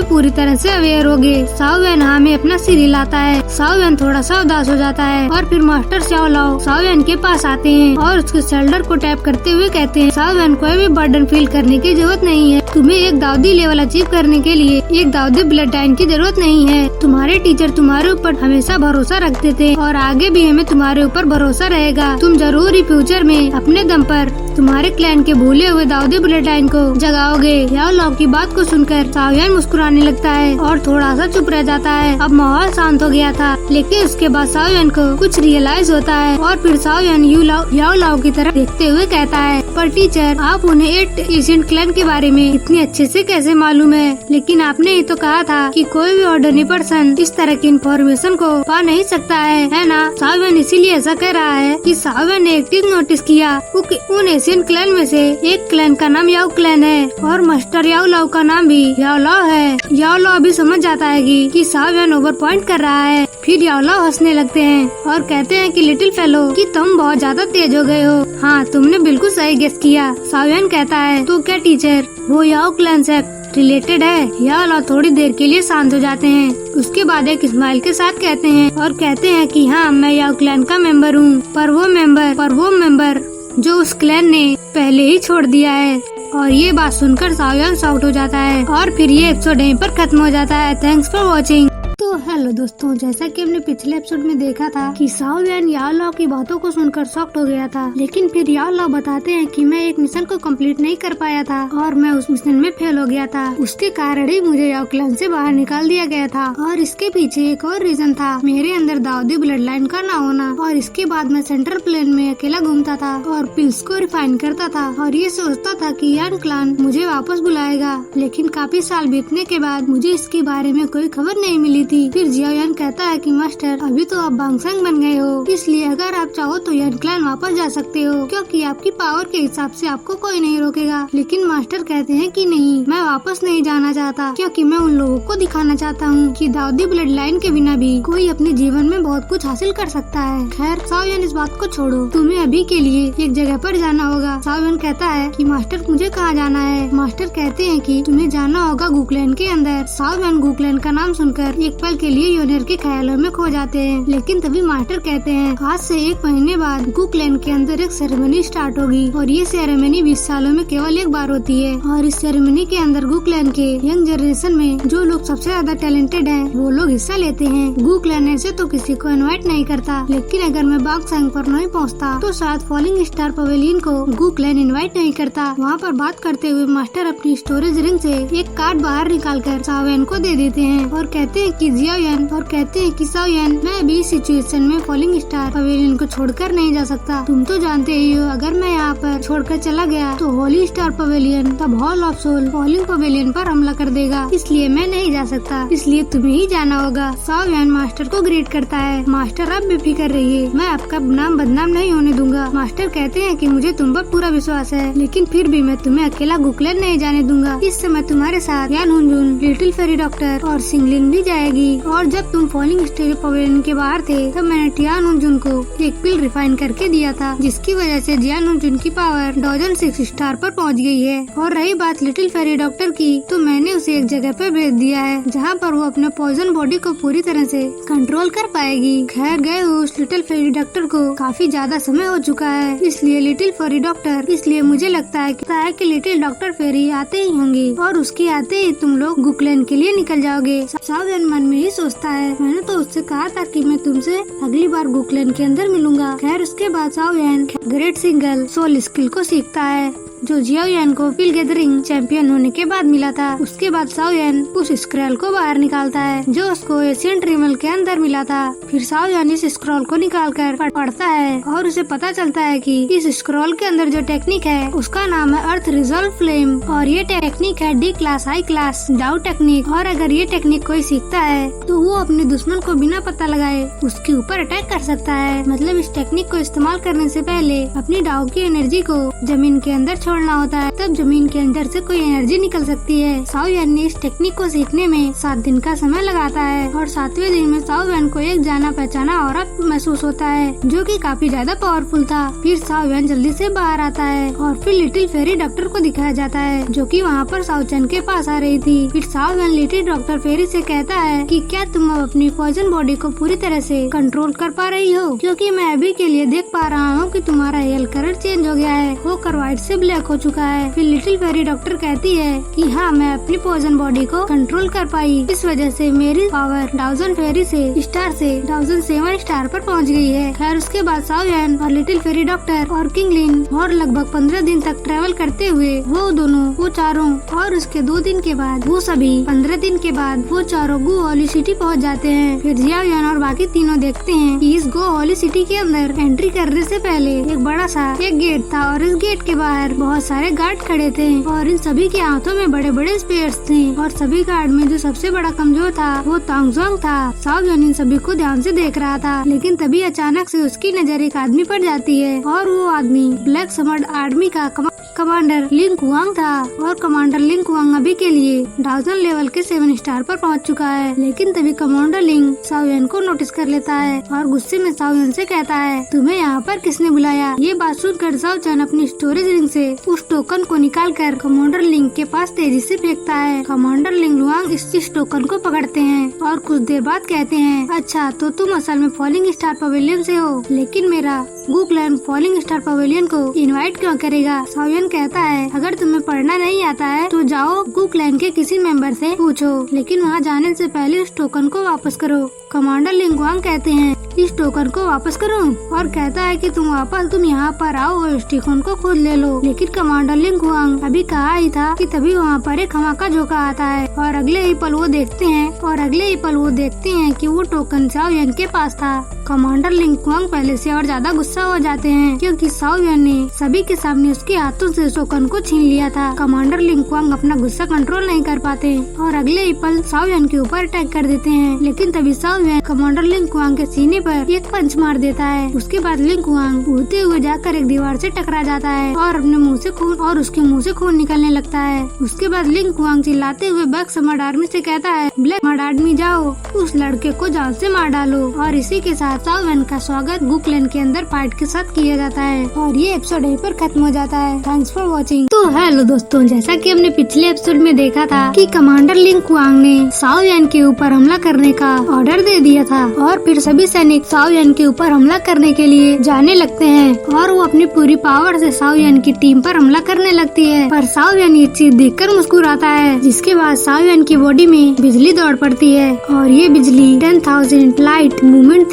पूरी तरह से अवेयर होगे। सावियन हमें अपना सिर हिलाता है। सावियन थोड़ा सा उदास हो जाता है और फिर मास्टर याओ सावियन के पास आते हैं और उसके शोल्डर को टैप करते हुए कहते हैं, सावियन कोई भी बर्डन फील करने की जरूरत नहीं है। तुम्हें एक दाऊदी लेवल अचीव करने के लिए एक दाऊदी ब्लड लाइन की जरूरत नहीं है। तुम्हारे टीचर तुम्हारे ऊपर हमेशा भरोसा रखते थे और आगे भी हमें तुम्हारे ऊपर भरोसा रहेगा। तुम जरूर ही फ्यूचर में अपने दम पर तुम्हारे क्लैन के भूले हुए दाऊदी ब्लड लाइन को जगाओगे। याओ की बात को सुनकर सावियन मुस्कुराने लगता है और थोड़ा सा चुप रह जाता है। अब माहौल शांत हो गया था, लेकिन उसके बाद सावियन को कुछ रियलाइज होता है और फिर सावियन याओ की तरफ देखते हुए कहता है, पर टीचर आप उन्हें 8 एशियन क्लैन के बारे में इतनी अच्छे से कैसे मालूम है? लेकिन आपने ही तो कहा था कि कोई भी ऑर्डिनरी पर्सन इस तरह की इन्फॉर्मेशन को पा नहीं सकता है ना? सावियन इसीलिए ऐसा कह रहा है कि सावियन ने एक चीज नोटिस किया, उन एशियन क्लैन में से एक क्लैन का नाम याओ क्लैन है और मास्टर याओ का नाम भी याओ है। याओ अभी समझ जाता है कि सावियन ओवर पॉइंट कर रहा है। फिर याओ हंसने लगते हैं और कहते हैं कि लिटिल फेलो, कि तुम बहुत ज्यादा तेज हो गए हो। हाँ, तुमने बिल्कुल सही गेस किया। सावियन कहता है, तो क्या टीचर वो याओ क्लैन से रिलेटेड है? याओ थोड़ी देर के लिए शांत हो जाते हैं। उसके बाद एक स्माइल के साथ कहते हैं कि हाँ, मैं याओ क्लैन का मेंबर हूँ, पर वो मेंबर जो उस क्लैन ने पहले ही छोड़ दिया है। और ये बात सुनकर सावियन शाउट हो जाता है और फिर ये एपिसोड यहीं पर खत्म हो जाता है। Thanks for watching. तो हेलो दोस्तों, जैसा कि हमने पिछले एपिसोड में देखा था कि सावियन याओ की बातों को सुनकर शॉक्ड हो गया था, लेकिन फिर याओ बताते हैं कि मैं एक मिशन को कंप्लीट नहीं कर पाया था और मैं उस मिशन में फेल हो गया था। उसके कारण ही मुझे याओ क्लैन से बाहर निकाल दिया गया था और इसके पीछे एक और रीजन था, मेरे अंदर दाऊदी ब्लड लाइन का न होना। और इसके बाद मैं सेंट्रल प्लेन में अकेला घूमता था और पिल्स को रिफाइन करता था और ये सोचता था कि यान क्लैन मुझे वापस बुलाएगा। लेकिन काफी साल बीतने के बाद मुझे इसके बारे में कोई खबर नहीं मिली थी। फिर जियाओ यान कहता है कि मास्टर अभी तो आप बांगसंग बन गए हो, इसलिए अगर आप चाहो तो यान क्लैन वापस जा सकते हो, क्योंकि आपकी पावर के हिसाब से आपको कोई नहीं रोकेगा। लेकिन मास्टर कहते हैं कि नहीं, मैं वापस नहीं जाना चाहता, क्योंकि मैं उन लोगों को दिखाना चाहता हूँ कि दाऊदी ब्लड लाइन के बिना भी कोई अपने जीवन में बहुत कुछ हासिल कर सकता है। खैर साओ यान इस बात को छोड़ो, तुम्हें अभी के लिए एक जगह पर जाना होगा। साओ यान कहता है कि मास्टर मुझे कहाँ जाना है। मास्टर कहते हैं कि तुम्हें जाना होगा गुकलैंड के अंदर। साओ यान गुकलैंड का नाम सुनकर एक पल के लिए योनियर के ख्यालों में खो जाते हैं। लेकिन तभी मास्टर कहते हैं आज से 1 महीने बाद गुकलैंड के अंदर एक सेरेमनी स्टार्ट होगी और ये सेरेमनी 20 सालों में केवल एक बार होती है। और इस सेरेमनी के अंदर गुकलैंड के यंग जनरेशन में जो लोग सबसे ज्यादा टैलेंटेड हैं वो लोग हिस्सा लेते हैं। गुकलैंड ऐसे तो किसी को इनवाइट नहीं करता, लेकिन अगर मैं बांगसंग पर नहीं पहुंचता तो शायद फॉलिंग स्टार पवेलियन को गुकलैंड इनवाइट नहीं करता। वहाँ पर बात करते हुए मास्टर अपनी स्टोरेज रिंग से एक कार्ड बाहर निकालकर साओ यान को दे देते हैं और कहते हैं कि जियाओ यान मैं अभी इस सिचुएशन में फॉलिंग स्टार पवेलियन को छोड़कर नहीं जा सकता। तुम तो जानते ही हो अगर मैं यहाँ पर छोड़कर चला गया तो होली स्टार पवेलियन तब hall of soul falling pavilion पर हमला कर देगा, इसलिए मैं नहीं जा सकता, इसलिए तुम्हें ही जाना होगा। साओ यान मास्टर को ग्रेट करता है। मास्टर अब बेफिक्र रहिए, मैं आपका नाम बदनाम नहीं होने दूंगा। मास्टर कहते हैं कि मुझे तुम पर पूरा विश्वास है, लेकिन फिर भी मैं तुम्हें अकेला गुकलैंड नहीं जाने दूंगा। इस समय तुम्हारे साथ यान हुनजुन, लिटिल फेरी डॉक्टर और सिंगलिन भी जाएगी। और जब तुम फॉलिंग स्टार पवेलियन के बाहर थे तब मैंने जियान हुनजुन को एक पिल रिफाइन करके दिया था, जिसकी वजह से जियान हुनजुन की पावर 1006 स्टार पर पहुंच गई है। और रही बात लिटिल फेरी डॉक्टर की, तो मैंने उसे एक जगह पर भेज दिया है जहाँ पर वो अपने पॉइजन बॉडी को पूरी तरह से कंट्रोल कर पाएगी। खैर गए उस लिटिल फेरी डॉक्टर को काफी ज्यादा समय हो चुका है, इसलिए मुझे लगता है कि लिटिल डॉक्टर फेरी आते ही होंगे और उसके आते ही तुम लोग गुकलैंड के लिए निकल जाओगे। साओ यान मन में ही सोचता है मैंने तो उससे कहा था कि मैं तुमसे अगली बार गुकलैंड के अंदर मिलूंगा। खैर उसके बाद साओ यान ग्रेट सिंगल सोल स्किल को सीखता है जो जियाओ यान को पिल गैदरिंग चैंपियन होने के बाद मिला था। उसके बाद साओ यान उस स्क्रॉल को बाहर निकालता है जो उसको एशियन ट्रिमल के अंदर मिला था। फिर साओ यान इस स्क्रॉल को निकालकर पढ़ता है और उसे पता चलता है कि इस स्क्रॉल के अंदर जो टेक्निक है उसका नाम है अर्थ रिजॉल्व फ्लेम और ये टेक्निक है डी क्लास हाई क्लास डाउ टेक्निक। और अगर ये टेक्निक कोई सीखता है तो वो अपने दुश्मन को बिना पता लगाए उसके ऊपर अटैक कर सकता है। मतलब इस टेक्निक को इस्तेमाल करने से पहले अपनी डाउ की एनर्जी को जमीन के अंदर छोड़ना होता है, तब जमीन के अंदर से कोई एनर्जी निकल सकती है। साओ यान ने इस टेक्निक को सीखने में 7 दिन का समय लगाता है और 7वें दिन में साओ यान को एक जाना पहचाना औरत महसूस होता है जो कि काफी ज्यादा पावरफुल था। फिर साओ यान जल्दी से बाहर आता है और फिर लिटिल फेरी डॉक्टर को दिखाया जाता है जो कि वहाँ पर साओ चैन के पास आ रही थी। फिर साओ यान लिटिल डॉक्टर फेरी से कहता है कि क्या तुम अब अपनी पॉइजन बॉडी को पूरी तरह से कंट्रोल कर पा रही हो, क्योंकि मैं अभी के लिए देख पा रहा हूँ कि तुम्हारा हेयर कलर चेंज हो गया है, होकर व्हाइट से ब्लैक हो चुका है। फिर लिटिल फेरी डॉक्टर कहती है कि हाँ मैं अपनी पॉइजन बॉडी को कंट्रोल कर पाई, इस वजह से मेरी पावर 1000 फेरी से स्टार से 1007 स्टार पर पहुंच गई है। खैर उसके बाद साओ यान और लिटिल फेरी डॉक्टर और किंगलिन और लगभग 15 दिन तक ट्रेवल करते हुए वो चारों और उसके 2 दिन के बाद वो सभी 15 दिन के बाद वो चारों गो होली सिटी पहुंच जाते हैं। फिर जियाओ यान और बाकी तीनों देखते हैं कि इस गो होली सिटी के अंदर एंट्री करने से पहले एक बड़ा सा एक गेट था और इस गेट के बाहर बहुत सारे गार्ड खड़े थे और इन सभी के हाथों में बड़े बड़े स्पीयर्स थे और सभी गार्ड में जो सबसे बड़ा कमजोर था वो तांगजोंग था। साओ यान इन सभी को ध्यान से देख रहा था, लेकिन तभी अचानक से उसकी नजर एक आदमी पर जाती है और वो आदमी ब्लैक समर्ड आर्मी का कमांडर लिंग कुआंग था। और कमांडर लिंग कुआंग अभी के लिए 1000 लेवल के 7 स्टार पर पहुंच चुका है। लेकिन तभी कमांडर लिंग साओ यान को नोटिस कर लेता है और गुस्से में साओ यान से कहता है तुम्हें यहाँ पर किसने बुलाया। ये बात सुनकर साओ यान अपनी स्टोरेज रिंग से उस टोकन को निकालकर कमांडर लिंग के पास तेजी से फेंकता है। कमांडर लिंग लुआंग इस टोकन को पकड़ते हैं और कुछ देर बाद कहते हैं अच्छा तो तुम असल में फॉलिंग स्टार पवेलियन से हो, लेकिन मेरा गुकलैंड फॉलिंग स्टार पवेलियन को इनवाइट क्यों करेगा। साओ यान कहता है अगर तुम्हें पढ़ना नहीं आता है तो जाओ गुकलैंड के किसी मेंबर से पूछो, लेकिन वहाँ जाने से पहले इस टोकन को वापस करो। कमांडर लिंग कुआंग कहते हैं इस टोकन को वापस करो और कहता है कि तुम यहाँ पर आओ और इस टोकन को खुद ले लो। लेकिन कमांडर लिंग कुआंग अभी कहा ही था कि तभी वहाँ पर एक धमाका झोंका आता है और अगले ही पल वो देखते हैं कि वो टोकन साओ यान के पास था। कमांडर लिंग कुआंग पहले से और ज्यादा गुस्सा हो जाते हैं क्योंकि साओ यान ने सभी के सामने उसके हाथों से शोकन को छीन लिया था। कमांडर लिंग कुआंग अपना गुस्सा कंट्रोल नहीं कर पाते और अगले ही पल साओ यान के ऊपर अटैक कर देते हैं, लेकिन तभी साओ यान कमांडर लिंग कुआंग के सीने पर एक पंच मार देता है। उसके बाद लिंग कुआंग उड़ते हुए जाकर एक दीवार से टकरा जाता है और अपने मुंह से खून और उसके मुंह से खून निकलने लगता है। उसके बाद लिंग कुआंग चिल्लाते हुए ब्लैक समर्ड आर्मी से कहता है, ब्लैक समर्ड आर्मी जाओ उस लड़के को जान से मार डालो। और इसी के साथ साओ यान का स्वागत गुकलेन के अंदर फाइट के साथ किया जाता है और ये एपिसोड यहीं पर खत्म हो जाता है। Thanks for watching. तो हेलो दोस्तों, जैसा कि हमने पिछले एपिसोड में देखा था कि कमांडर लिंग कुआंग ने साओ यान के ऊपर हमला करने का ऑर्डर दे दिया था और फिर सभी सैनिक साओ यान के ऊपर हमला करने के लिए जाने लगते हैं और वो अपनी पूरी पावर से साओ यान की टीम पर हमला करने लगती है। पर साओ यान ये चीज देखकर मुस्कुराता है, जिसके बाद साओ यान की बॉडी में बिजली दौड़ पड़ती है और ये बिजली 10,000 लाइट मूवमेंट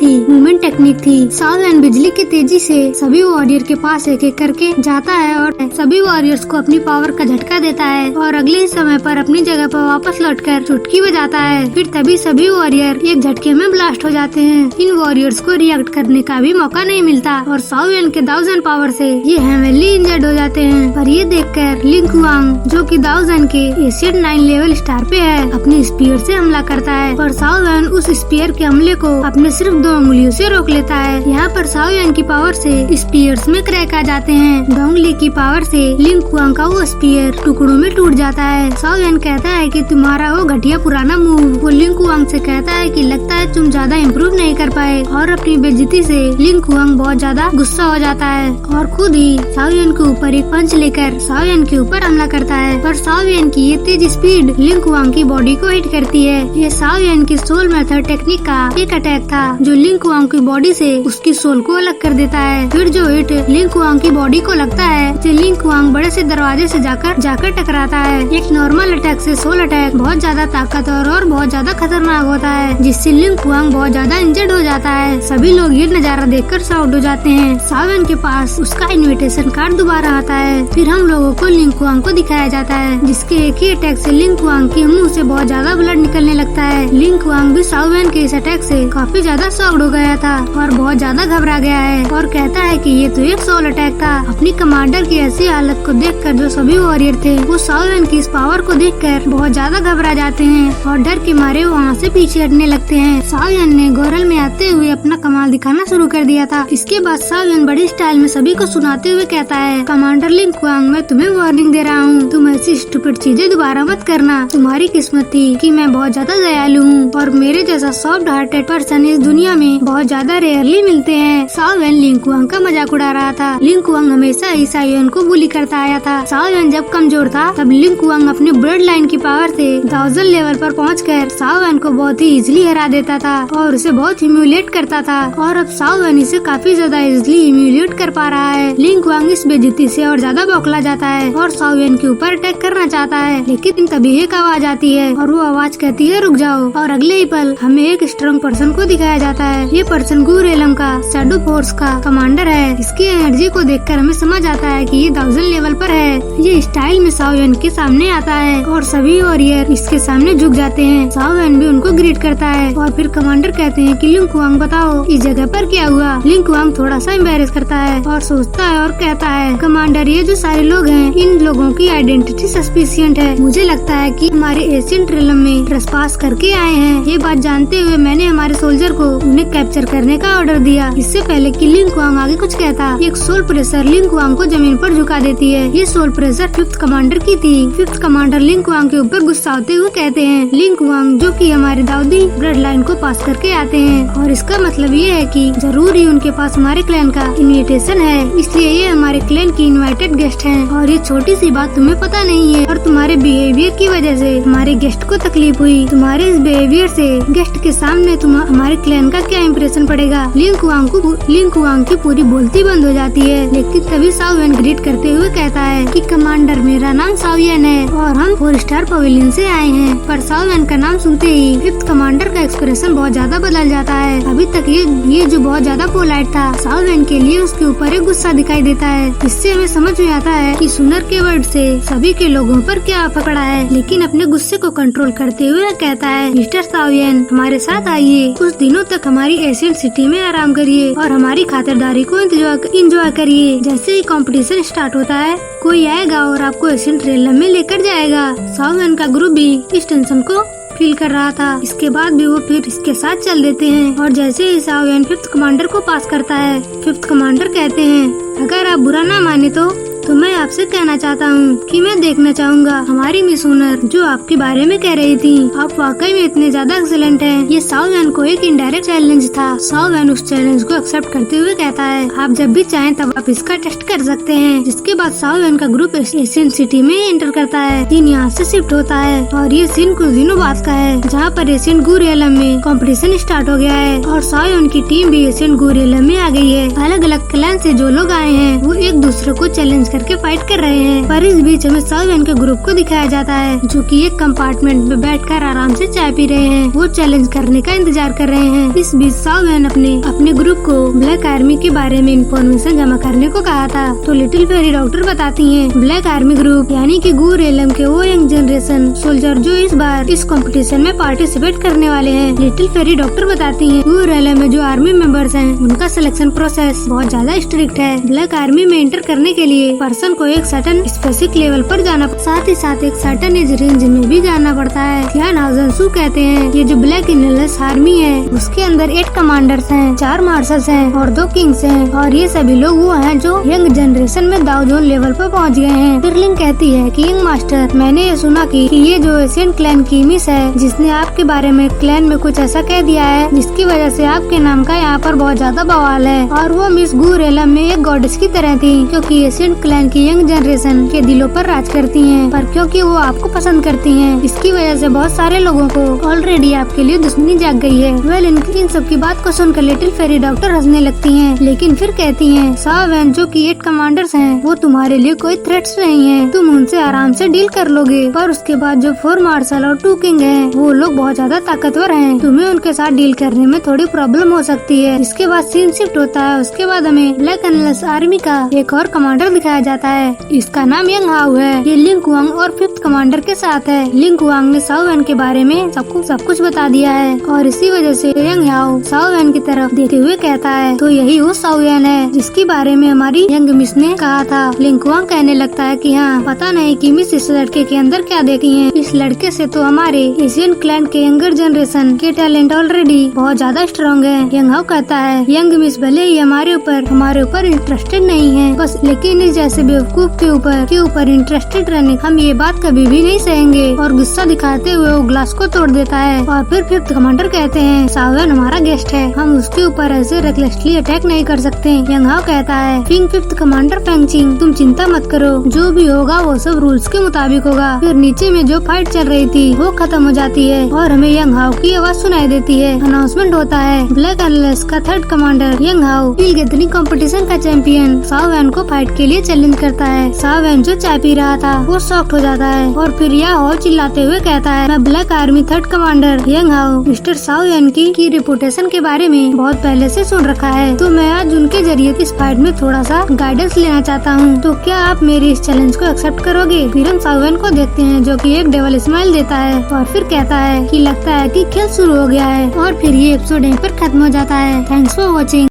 टेक्निक थी। साओ यान बिजली की तेजी से सभी वॉरियर के पास एक एक करके जाता है और सभी वॉरियर्स को अपनी पावर का झटका देता है और अगले ही समय पर अपनी जगह पर वापस लौटकर चुटकी बजाता है। फिर तभी सभी वॉरियर एक झटके में ब्लास्ट हो जाते हैं। इन वॉरियर्स को रिएक्ट करने का भी मौका नहीं मिलता और साओ यान के 1000 पावर से ये हेवीली इंजर्ड हो जाते हैं। पर ये देखकर लिंग कुआंग, जो कि साओ यान के एशियन 9 लेवल स्टार पे है, अपनी स्पीयर से हमला करता है। पर साओ यान उस स्पीयर के हमले को अपने सिर्फ 2 उंगलियों से रोक लेता है। यहाँ पर साओ यान की पावर से स्पीयर्स में क्रैक आ जाते हैं। 2 उंगली की पावर से लिंग कुआंग का वो स्पीयर टुकड़ों में टूट जाता है। साओ यान कहता है कि तुम्हारा वो घटिया पुराना मूव। वो लिंग कुआंग से कहता है कि लगता है तुम ज्यादा इम्प्रूव नहीं कर पाए और अपनी बेइज्जती से लिंग कुआंग बहुत ज्यादा गुस्सा हो जाता है और खुद ही साओ यान के ऊपर एक पंच लेकर साओ यान के ऊपर हमला करता है। पर साओ यान की ये तेज स्पीड लिंग कुआंग की बॉडी को हिट करती है। ये साओ यान की सोल मेथड टेक्निक का एक अटैक था जो लिंग कुआंग की बॉडी से उसकी सोल को अलग कर देता है। फिर जो हिट लिंग कुआंग की बॉडी को लगता है तो लिंग कुआंग बड़े से दरवाजे से जाकर टकराता है। एक नॉर्मल अटैक से सोल अटैक बहुत ज्यादा ताकतवर और बहुत ज्यादा खतरनाक होता है, जिससे लिंग कुआंग बहुत ज्यादा इंजर्ड हो जाता है। सभी लोग ये नजारा देखकर शॉक्ड हो जाते हैं। साओ यान के पास उसका इन्विटेशन कार्ड दोबारा आता है। फिर हम लोगों को लिंग कुआंग को दिखाया जाता है, जिसके एक ही अटैक से लिंग कुआंग के मुंह से बहुत ज्यादा ब्लड निकलने लगता है। लिंग कुआंग भी साओ यान के इस अटैक से काफी ज्यादा शॉक्ड हो गया था और बहुत ज्यादा घबरा गया है और कहता है कि ये तो एक सोल अटैक था। अपनी कमांडर की ऐसी हालत को देखकर जो सभी वॉरियर थे वो साओ यान की इस पावर को देखकर बहुत ज्यादा घबरा जाते हैं और डर के मारे वहाँ से पीछे हटने लगते हैं। साओ यान ने गोरल में आते हुए अपना कमाल दिखाना शुरू कर दिया था। इसके बाद साओ यान बड़ी स्टाइल में सभी को सुनाते हुए कहता है, कमांडर लिंग कुआंग, मैं तुम्हें वार्निंग दे रहा हूँ, तुम ऐसी स्टूपिड चीजें दोबारा मत करना। तुम्हारी किस्मत थी कि मैं बहुत ज्यादा दयालु हूँ और मेरे जैसा सॉफ्ट हार्टेड पर्सन इस दुनिया में बहुत ज्यादा रेयरली मिलते हैं। साओ यान लिंग कुआंग का मजाक उड़ा रहा था। लिंग कुआंग हमेशा ही साओ यान को बुली करता आया था। साओ यान जब कमजोर था तब लिंग कुआंग अपने ब्लड लाइन की पावर से 1000 लेवल पर पहुंचकर साओ यान को बहुत ही इजीली हरा देता था और उसे बहुत ह्यूमिलिएट करता था और अब साओ यान इसे काफी ज्यादा इजीली ह्यूमिलिएट कर पा रहा है। लिंग कुआंग इस बेइज्जती से और ज्यादा बौखला जाता है और साओ यान के ऊपर अटैक करना चाहता है, लेकिन तभी एक आवाज आती है और वो आवाज कहती है, रुक जाओ। और अगले ही पल हमें एक स्ट्रॉन्ग पर्सन को दिखाया जाता है। ये पर्सन गुरेलम का शैडो फोर्स का कमांडर है। इसकी एनर्जी को देखकर हमें समझ आता है कि ये 1000 लेवल पर है। ये स्टाइल में साओ यान के सामने आता है और सभी वॉरियर इसके सामने झुक जाते हैं। साओ यान भी उनको ग्रीट करता है और फिर कमांडर कहते हैं कि लिंग कुआंग बताओ इस जगह पर क्या हुआ। लिंग कुआंग थोड़ा सा एम्बैरेस करता है और सोचता है और कहता है, कमांडर ये जो सारे लोग हैं इन लोगों की आइडेंटिटी सस्पिशियंट है। मुझे लगता है कि हमारे एशियन रिलम में ट्रेसपास करके आए हैं। ये बात जानते हुए मैंने हमारे सोल्जर को उन्हें कैप्चर करने का ऑर्डर दिया। इससे पहले कि लिंग कुआंग आगे कुछ कहता, एक सोल प्रेशर लिंग कुआंग को जमीन पर झुका देती है। ये सोल प्रेशर 5th कमांडर की थी। 5th कमांडर लिंग कुआंग के ऊपर गुस्सा होते हुए कहते हैं, लिंग कुआंग जो कि हमारे दाऊदी ब्लड लाइन को पास करके आते हैं और इसका मतलब ये है कि जरूर ही उनके पास हमारे क्लैन का इन्विटेशन है, इसलिए ये हमारे क्लैन की इनवाइटेड गेस्ट हैं और ये छोटी सी बात तुम्हें पता नहीं है और तुम्हारे बिहेवियर की वजह से हमारे गेस्ट को तकलीफ हुई। तुम्हारे इस बिहेवियर से गेस्ट के सामने हमारे क्लैन का क्या इम्प्रेशन पड़ेगा। लिंग कुआंग की पूरी बोलती बंद हो जाती है, लेकिन तभी साओ यान ग्रीट करते हुए कहता है कि कमांडर मेरा नाम साओ यान है और हम 4 स्टार पवेलियन से आए हैं। पर साओ यान का नाम सुनते ही 5th कमांडर का एक्सप्रेशन बहुत ज्यादा बदल जाता है। अभी तक ये जो बहुत ज्यादा पोलाइट था, साओ यान के लिए उसके ऊपर एक गुस्सा दिखाई देता है। इससे हमें समझ में आता है कि सुनर के वर्ड से सभी के लोगों पर क्या पकड़ा है, लेकिन अपने गुस्से को कंट्रोल करते हुए कहता है, मिस्टर साओ यान हमारे साथ आइए। कुछ दिनों तक हमारी एशियन सिटी में आराम करिए और हमारी खातिरदारी को एंजॉय करिए। जैसे ही कंपटीशन स्टार्ट होता है, कोई आएगा और आपको एशियन ट्रेलर में लेकर जाएगा। साउयन का ग्रुप भी इस टेंशन को फील कर रहा था। इसके बाद भी वो फिर इसके साथ चल देते हैं और जैसे ही साउयन 5th कमांडर को पास करता है, 5th कमांडर कहते हैं, अगर आप बुरा ना माने तो मैं आपसे कहना चाहता हूँ कि मैं देखना चाहूँगा हमारी मिस ओनर जो आपके बारे में कह रही थी। आप वाकई में इतने ज्यादा एक्सीलेंट हैं। ये साउयन को एक इनडायरेक्ट चैलेंज था। साउयन उस चैलेंज को एक्सेप्ट करते हुए कहता है, आप जब भी चाहें तब आप इसका टेस्ट कर सकते हैं। जिसके बाद साउयन का ग्रुप एशियन सिटी में एंटर करता है। सीन यहाँ से शिफ्ट होता है और ये सीन कुछ दिनों बाद का है, जहाँ पर एशियन गू रियलम में कंपटीशन स्टार्ट हो गया है और साउयन की टीम भी एशियन गू रियलम में आ गई है। अलग अलग क्लैन से जो लोग आए हैं वो एक दूसरे को चैलेंज करके फाइट कर रहे हैं। पर इस बीच हमें साउयन के ग्रुप को दिखाया जाता है जो कि एक कंपार्टमेंट में बैठकर आराम से चाय पी रहे हैं। वो चैलेंज करने का इंतजार कर रहे हैं। इस बीच साउयन अपने ग्रुप को ब्लैक आर्मी के बारे में इंफॉर्मेशन जमा करने को कहा था। तो लिटिल फेरी डॉक्टर बताती है, ब्लैक आर्मी ग्रुप यानी कि गू रियलम के वो यंग जनरेशन सोल्जर जो इस बार इस कंपटीशन में पार्टिसिपेट करने वाले हैं। लिटिल फेरी डॉक्टर बताती है, गू रियलम में जो आर्मी मेंबर्स हैं उनका सिलेक्शन प्रोसेस बहुत ज्यादा स्ट्रिक्ट है। ब्लैक आर्मी में एंटर करने के लिए पर्सन को एक सर्टेन स्पेसिफिक लेवल पर जाना, साथ ही साथ एक सर्टेन एज रेंज में भी जाना पड़ता है। क्लैन हाउजनसू कहते हैं, ये जो ब्लैक इनलेस आर्मी है उसके अंदर 8 कमांडर्स हैं, 4 मार्शल्स हैं और 2 किंग्स हैं और ये सभी लोग वो हैं जो यंग जनरेशन में दाव जोन लेवल पर पहुंच गए हैं। फिर लिंक कहती है कि यंग मास्टर, मैंने ये सुना कि ये जो एशियन क्लैन की मिस है जिसने आपके बारे में क्लैन में कुछ ऐसा कह दिया है जिसकी वजह से आपके नाम का यहाँ पर बहुत ज्यादा बवाल है। और वो मिस गू रियलम में एक गॉडेस की तरह थी क्योंकि एशियन क्लैन की यंग जनरेशन के दिलों पर राज करती हैं, पर क्योंकि वो आपको पसंद करती हैं, इसकी वजह से बहुत सारे लोगों को ऑलरेडी आपके लिए दुश्मनी जाग गई है। वेल इन सब की बात को सुनकर लिटिल फेरी डॉक्टर हंसने लगती हैं, लेकिन फिर कहती हैं, साउयन जो कि 8 कमांडर्स हैं वो तुम्हारे लिए कोई थ्रेट्स नहीं है, तुम उनसे आराम से डील कर लोगे। पर उसके बाद जो 4 मार्शल और 2 किंग हैं वो लोग बहुत ज्यादा ताकतवर हैं, तुम्हें उनके साथ डील करने में थोड़ी प्रॉब्लम हो सकती है। इसके बाद सीन शिफ्ट होता है। उसके बाद हमें ब्लैक एनलेस आर्मी का एक और कमांडर दिखाया जाता है। इसका नाम यंग हाउ है। ये लिंक वांग और 5th कमांडर के साथ है। लिंक वांग ने साउयन के बारे में सब कुछ बता दिया है और इसी वजह से यंग हाउ साउयन की तरफ देखते हुए कहता है, तो यही वो साउयन है जिसके बारे में हमारी यंग मिस ने कहा था। लिंक वांग कहने लगता है कि हाँ, पता नहीं कि मिस इस लड़के के अंदर क्या देखी है। इस लड़के से तो हमारे एशियन क्लैन के यंगर जनरेशन के टैलेंट ऑलरेडी बहुत ज्यादा स्ट्रॉन्ग है। यंग हाउ कहता है, यंग मिस भले ही हमारे ऊपर इंटरेस्टेड नहीं है बस, लेकिन इस जैसे बेवकूफ के ऊपर इंटरेस्टेड रहने हम ये बात कभी भी नहीं सहेंगे। और गुस्सा दिखाते हुए वो ग्लास को तोड़ देता है। और फिर 5th कमांडर कहते हैं, साउयन हमारा गेस्ट है, हम उसके ऊपर ऐसे रेकलेसली अटैक नहीं कर सकते। यंग हाउ कहता है, 5th कमांडर फेंगचिंग, तुम चिंता मत करो, जो भी होगा वो सब रूल्स के मुताबिक होगा। फिर नीचे में जो फाइट चल रही थी वो खत्म हो जाती है और हमें यंग हाउ की आवाज सुनाई देती है। अनाउंसमेंट होता है, ब्लैक एनलेस का 3rd commander Yang Hao hill gathering competition का चैंपियन साउयन को फाइट के लिए चैलेंज करता है। साउयन जो चाय पी रहा था वो शॉक्ड हो जाता है और फिर यह हाउ चिल्लाते हुए कहता है, मैं black army 3rd commander Yang Hao mister Sauyan की रेपुटेशन के बारे में बहुत पहले से सुन रखा है, तो मैं आज उनके जरिए इस फाइट में थोड़ा सा गाइडेंस लेना चाहता हूँ। तो क्या आप मेरे इस चैलेंज को एक्सेप्ट करोगे? फिर हम साउयन को देखते हैं जो कि एक डेवल स्माइल देता है और फिर कहता है कि लगता है कि खेल शुरू हो गया है। और फिर ये एपिसोड यहीं पर खत्म हो जाता है। Thanks for watching.